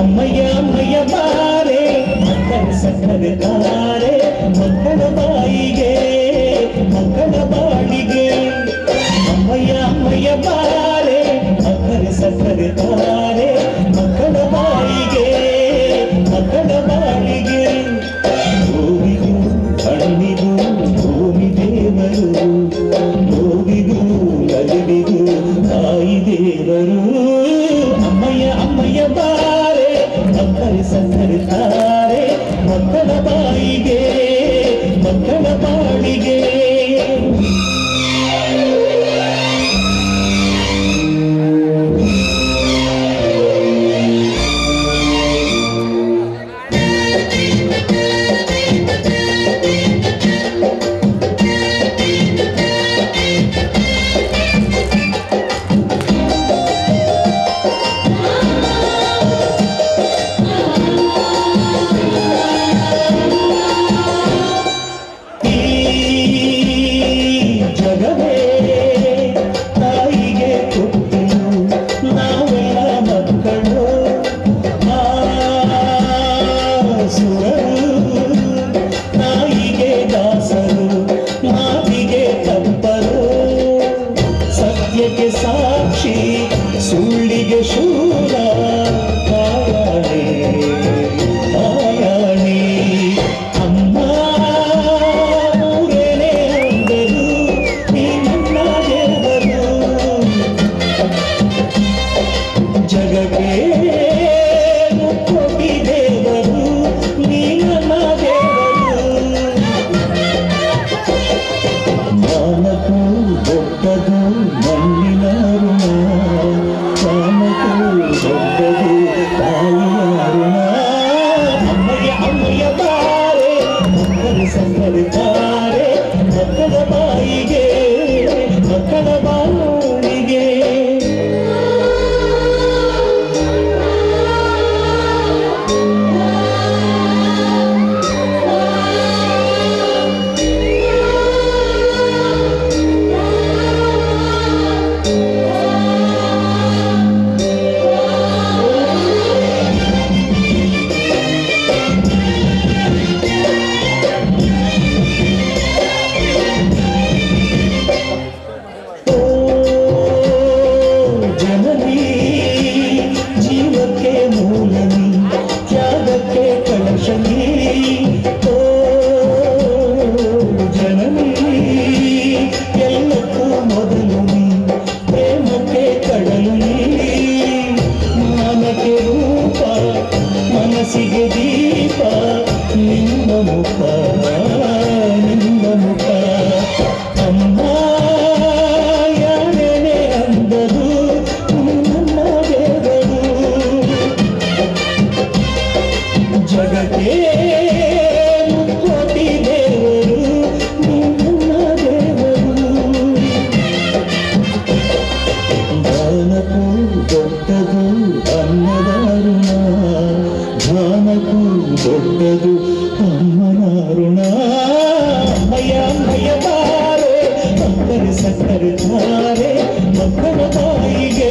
ಅಮ್ಮಯ್ಯ ಅಮ್ಮಯ್ಯ ಬಾರೆ ಮಕ್ಕಳ ಸಕ್ಕರೆ ತಾರೆ, ಮಕ್ಕಳ ಬಾಯಿಗೆ ಮಕ್ಕಳ ಬಾಳಿಗೆ. ಅಮ್ಮಯ್ಯ ಅಮ್ಮಯ್ಯ ಬಾರೆ ಮಕ್ಕಳ ಸಕ್ಕರೆ ತಾರೆ, ಮಕ್ಕಳ ಬಾಯಿಗೆ ಮಕ್ಕಳ ಬಾಳಿಗೆ. ನೋವಿಗೂ ಹಣ್ಣಿಗೂ ಭೂಮಿ ದೇವರು, ನೋವಿಗೂ ನಲಿವಿಗೂ ತಾಯಿ ದೇವರು. ಅಮ್ಮಯ್ಯ ಅಮ್ಮಯ್ಯ ಬಾರೆ ಮಕ್ಕಳ ಸಕ್ಕರೆ ತಾರೆ, ಮಕ್ಕಳ ಬಾಯಿಗೆ ಮಕ್ಕಳ ಬಾಳಿಗೆ. ಮನಸ್ಸಿಗೆ ದೀಪ ನಿನ್ನ ಮುಖ ಅಮ್ಮ ಯಾರೇನೇ ಅಂದರು ನನ್ನ ದೇವರು ಜಗತ್ತೇ ಮುಕ್ಕೋಟಿ ದೇವರು ನನ್ನ ದೇವರು ಜ್ಞಾನಕ್ಕೂ ದೊಡ್ಡದು ಅನ್ನದಾರುಣ ಜ್ಞಾನಕ್ಕೂ ದೊಡ್ಡದು ಅಮ್ಮನಾರುಣ ಅಮ್ಮಯ್ಯ ಬಾರೆ ಮಕ್ಕಳು ಸಕ್ಕರೆ ತಾರೆ ಮಕ್ಕಳ ಬಾಯಿಗೆ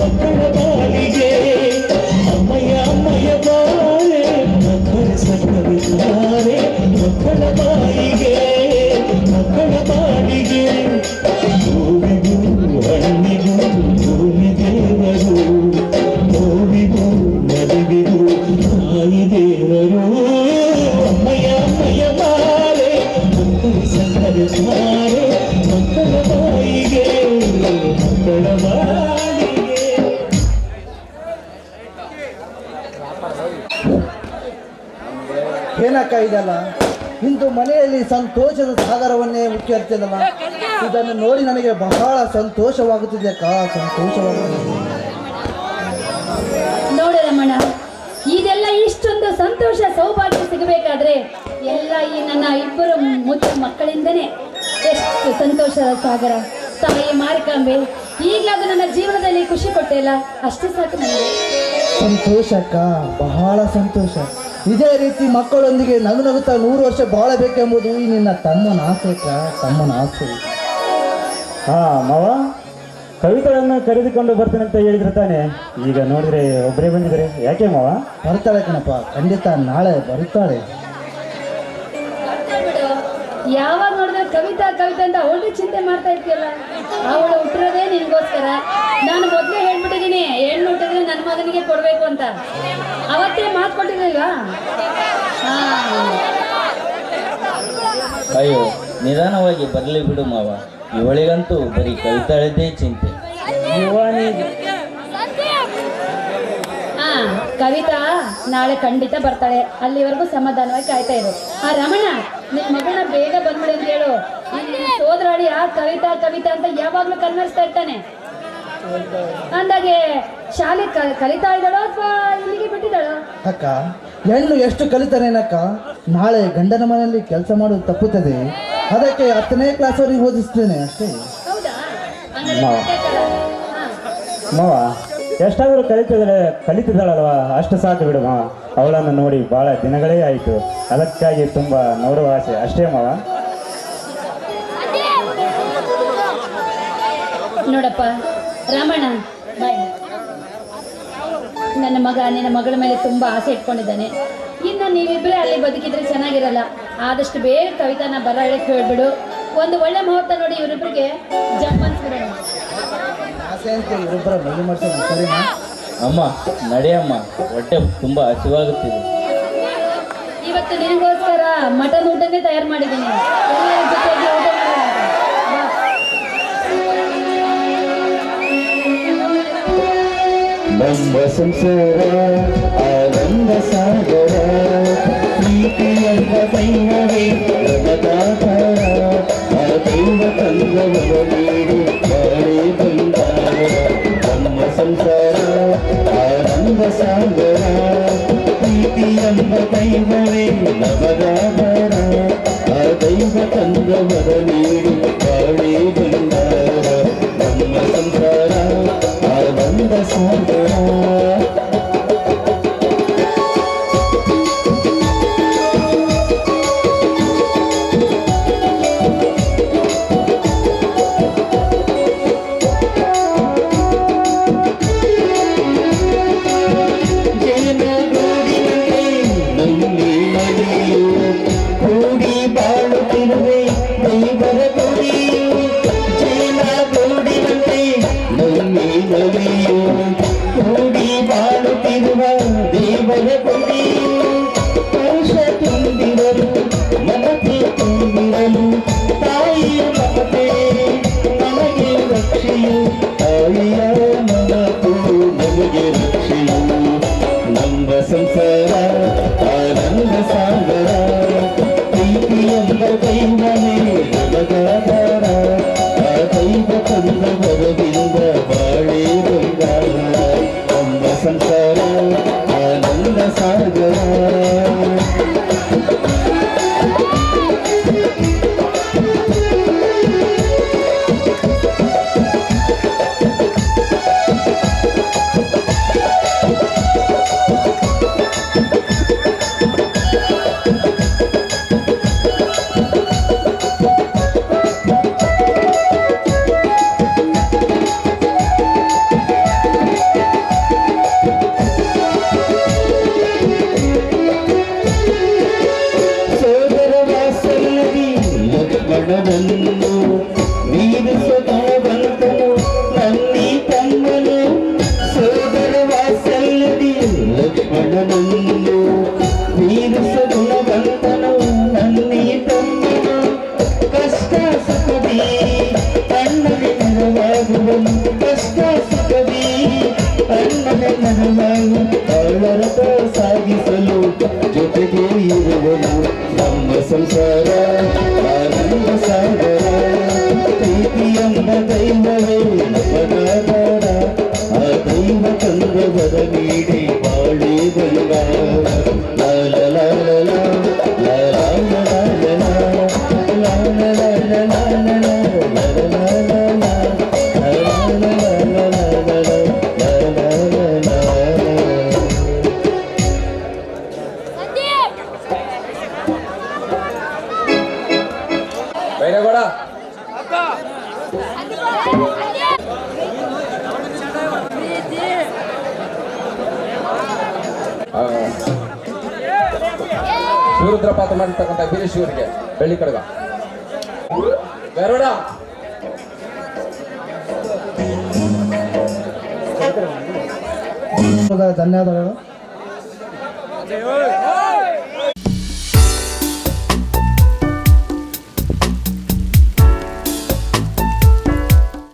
ಮಕ್ಕಳ ಬಾಯಿಗೆ ಅಮ್ಮಯ್ಯ ಬಾರೆ ಮಕ್ಕಳು ಸಕ್ಕರೆ ತಾರೆ ಮಕ್ಕಳ ಬಾಯಿಗೆ ಮಕ್ಕಳ ಬಾಯಿಗೆ ಹೂವಿಗೂ ಹಣ್ಣಿಗೂ ಭೂಮಿ ದೇವರು ನೋವಿಗೂ ನದಿವಿಗೂ ತಾಯಿ ದೇವರು ಅಮ್ಮಯ್ಯ ಬಾರೆ ಮಕ್ಕಳು ಸಕ್ಕರೆ ತಾರೆ ಮಕ್ಕಳ ಬಾಯಿಗೆ ಮಕ್ಕಳ ಬಾಯಿಗೆ ಏನಕ್ಕ ಇದಲ್ಲ ಇಂದು ಮನೆಯಲ್ಲಿ ಸಂತೋಷದ ಸಾಗರವನ್ನೇ ಮುಚ್ಚಿರ್ತಿದಲ್ಲ ಇದನ್ನು ನೋಡಿ ನನಗೆ ಬಹಳ ಸಂತೋಷವಾಗುತ್ತಿದೆ ಅಕ್ಕ ಸಂತೋಷವಾಗುತ್ತಿದೆ. ನೋಡು ರಮಣ, ಇದೆಲ್ಲ ಇಷ್ಟೊಂದು ಸಂತೋಷ ಸೌಭಾಗ್ಯ ಸಿಗಬೇಕಾದ್ರೆ ಎಲ್ಲ ಈ ನನ್ನ ಇಬ್ಬರು ಮುದ್ದು ಮಕ್ಕಳಿಂದನೇ ಎಷ್ಟು ಸಂತೋಷದ ಸಾಗರ. ತಾಯಿ ಮಾರಿಕಾಂಬೆ ಈಗಲಾದ್ರೂ ನನ್ನ ಜೀವನದಲ್ಲಿ ಖುಷಿ ಕೊಟ್ಟೆಲ್ಲ ಅಷ್ಟೇ ಸಾಕು ನನಗೆ. ಸಂತೋಷ ಅಕ್ಕ, ಬಹಳ ಸಂತೋಷ. ಇದೇ ರೀತಿ ಮಕ್ಕಳೊಂದಿಗೆ ನಗು ನಗುತ್ತಾ 100 ವರ್ಷ ಬಾಳಬೇಕೆಂಬುದು ಈ ನಿನ್ನ ತಮ್ಮನ ಆಸೆ ಅಕ್ಕ, ತಮ್ಮನ ಆಸೆ. ಹಾ ಮಾವ, ಕವಿತೆಗಳನ್ನು ಕರೆದುಕೊಂಡು ಬರ್ತೀನಿ ಅಂತ ಹೇಳಿದ್ರೆ ತಾನೆ, ಈಗ ನೋಡಿದ್ರೆ ಒಬ್ಬರೇ ಬಂದಿದ್ದಾರೆ. ಯಾಕೆ ಮಾವ? ಬರ್ತಾಳೆ ಕಣಪ್ಪ, ಖಂಡಿತ ನಾಳೆ ಬರುತ್ತಾಳೆ. ಯಾವಾಗ ನೋಡಿದ್ರೆ ಕವಿತಾ ಅಂತ ಅವಳು ಚಿಂತೆ ಮಾಡ್ತಾ ಇರ್ತೀಯಲ್ಲ. ಅವಳು ಹುಟ್ಟಿರೋದೇ ನಿನ್ಗೋಸ್ಕರ. ನಾನು ಮೊದಲೇ ಹೇಳ್ಬಿಟ್ಟಿದ್ದೀನಿ, ಹೆಣ್ಣು ಹುಟ್ಟಿದ್ರೆ ನನ್ನ ಮಗನಿಗೆ ಕೊಡ್ಬೇಕು ಅಂತ. ಅವತ್ತೇ ಮಾತು ಕೊಟ್ಟಿರ್ಲಿಲ್ವಾ? ಅಯ್ಯೋ, ನಿಧಾನವಾಗಿ ಬರಲಿ ಬಿಡು ಮಾವ. ಇವಳಿಗಂತೂ ಬರೀ ಕವಿತಾಳದ್ದೇ ಚಿಂತೆ. ಕವಿತಾ ನಾಳೆ ಖಂಡಿತ ಬರ್ತಾಳೆ. ಅಲ್ಲಿವರೆಗೂ ಸಮಾಧಾನವಾಗಿ ಕಾಯ್ತಾ ಇರು. ಆ ರಮಣ, ನಿನ್ನ ಮಗಳನ್ನ ಬೇಗ ಬಂದ್ಬಿಡು ಅಂತ ಹೇಳು. ನಿನ್ನ ಸೋದರಾಳಿ ಆ ಕವಿತಾ ಅಂತ ಯಾವಾಗ್ಲೂ ಕನ್ವರ್ಸ್ತಾ ಇರ್ತಾನೆ. ಅಂದಾಗೆ ಶಾಲೆ ಕಲಿತಾ ಇದ್ದಾಳೋ ಅಥವಾ ಇಲ್ಲಿಗೆ ಬಿಟ್ಟಿದ್ದಾಳೋ? ಅಕ್ಕ, ಹೆಣ್ಣು ಎಷ್ಟು ಕಲಿತಾನೇನಕ್ಕ, ನಾಳೆ ಗಂಡನ ಮನೆಯಲ್ಲಿ ಕೆಲಸ ಮಾಡೋದು ತಪ್ಪುತ್ತದೆ. ಅದಕ್ಕೆ 10ನೇ ಕ್ಲಾಸ್ವರೆಗೆ ಓದಿಸ್ತೇನೆ ಅಷ್ಟೇ. ಹೌದಾ? ಮಾವ, ಎಷ್ಟಾದರೂ ಕಲಿತಿದ್ದಾಳಲ್ವಾ, ಅಷ್ಟು ಸಾಕು ಬಿಡು ಮಾವ. ಅವಳನ್ನು ನೋಡಿ ಬಹಳ ದಿನಗಳೇ ಆಯಿತು. ಅದಕ್ಕಾಗಿ ತುಂಬ ನೋಡುವ ಆಸೆ ಅಷ್ಟೇ ಮಾವ. ನೋಡಪ್ಪ ರಮಣ, ಬಾಯ್. ನನ್ನ ಮಗ ನಿನ್ನ ಮಗಳ ಮೇಲೆ ತುಂಬಾ ಆಸೆ ಇಟ್ಕೊಂಡಿದ್ದಾನೆ. ಇನ್ನು ನೀವಿಬ್ಬರೇ ಅಲ್ಲಿ ಬದುಕಿದ್ರೆ ಚೆನ್ನಾಗಿರಲ್ಲ. ಆದಷ್ಟು ಬೇಗ ಕವಿತಾನ ಬರ ಹೇಳಕ್ಕೆ ಹೇಳ್ಬಿಡು. ಒಂದು ಒಳ್ಳೆ ಮುಹೂರ್ತ ನೋಡಿ ಇವರಿಬ್ಬರಿಗೆ ಜಮ್ಮನ್ಸ್ಬಿಡೋಣ. ಆಸೆ ಅಂತ ಇವರಿಬ್ಬರ ಮದುವೆ ಮಾಡ್ಸೋಣ, ಸರಿನಾ? ಅಮ್ಮ ನಡೆಯಮ್ಮ, ಹೊಟ್ಟೆ ತುಂಬ ಹಸಿವಾಗುತ್ತಿದೆ. ಇವತ್ತು ನಿನಗೋಸ್ಕರ ಮಟನ್ ಊಟನೇ ತಯಾರು ಮಾಡಿದ್ದೀನಿ. ಎಲ್ಲರ ಜೊತೆಗೆ ಊಟ ಮಾಡೋಣ. ನಮ್ಮ ಸಂಸಾರ ಆನಂದ ಸಾಗರ, ಪ್ರೀತಿಯಂತ ದೈವವೇ ರಮದಾಧಾರ, ಆ ದೈವ ತಂದವರ ನೀಡಿ ಬಾಳೆ ಬಂದಾರ. ನಮ್ಮ ಸಂಸಾರ ಆನಂದ ಸಾಗರ, ಪ್ರೀತಿಯಂತ ದೈವವೇ ರಮದಾಧಾರ, ಆ ದೈವ ತಂದವರ ನೀಡಿ ಬಾಳೆ ಬಂದಾರ. ನಮ್ಮ ಸಂಸಾರ ಆನಂದ ಸಾಗರ. ಕೂಡಿ ಬಾಳುತ್ತಿರುವೆ ದೈವರ ಗುಡಿಯು, ಜೇನ ಗೂಡಿನಂತೆ ನನ್ನಿ ನಲಿಯು. ಕೂಡಿ ಬಾಳುತ್ತಿರುವ ದೇವರ ಗುಡಿಯು, ಪರುಷ ತುಂಬಿರಲು ಮಮತೆ ತುಂಬಿರಲು, ತಾಯಿಯ ಮಮತೆ ನಮಗೆ ರಕ್ಷೆಯು, ತಾಯಿಯ ಮನತು ನಮಗೆ ರಕ್ಷೆಯು. ನಮ್ಮ ಸಂಸಾರ ಸಂಸಾರ ಆನಂದ ಸಾಗರ ಲಕ್ಷ್ಮಣನನ್ನು ಮೀರಿಸದವನಂತನು ನನ್ನಿ ತಮ್ಮನು ಸೋದರ ವಾತ್ಸಲ್ಯದಿ ಲಕ್ಷ್ಮಣನನ್ನು ಮೀರಿಸದವನಂತನು ನನ್ನಿ ತಮ್ಮನು ಕಷ್ಟ ಸುಖದಿ ಅಣ್ಣಗೆ ನೆರವಾಗುವನು ಕಷ್ಟ ಸುಖದಿ ಅಣ್ಣಗೆ ನೆರವಾಗು ಅವಳರತ ಸಾಗಿಸಲು ಜೊತೆಗೆ ಇರುವನು ನಮ್ಮ ಸಂಸಾರ ಆನಂದ ಸಾಗರ ಪ್ರೀತಿಯಂಬ ದೈವವೇ ನಮಗಾಧಾರ ಆ ದೈವ ತಂದವರ ನೀಡಿ ಬಾಳೆ ಬಂಗಾರ ಲಾಲ ಲಾಲ ಬೈರೇಗೌಡ ಶಿವರುದ್ರಪಾತ ಮಾಡಿರ್ತಕ್ಕಂಥ ಬೀರೇಶ್ವರಿಗೆ ಬೆಳ್ಳಿ ಕಡಗ ಬೈರೇಗೌಡ ಧನ್ಯವಾದಗಳು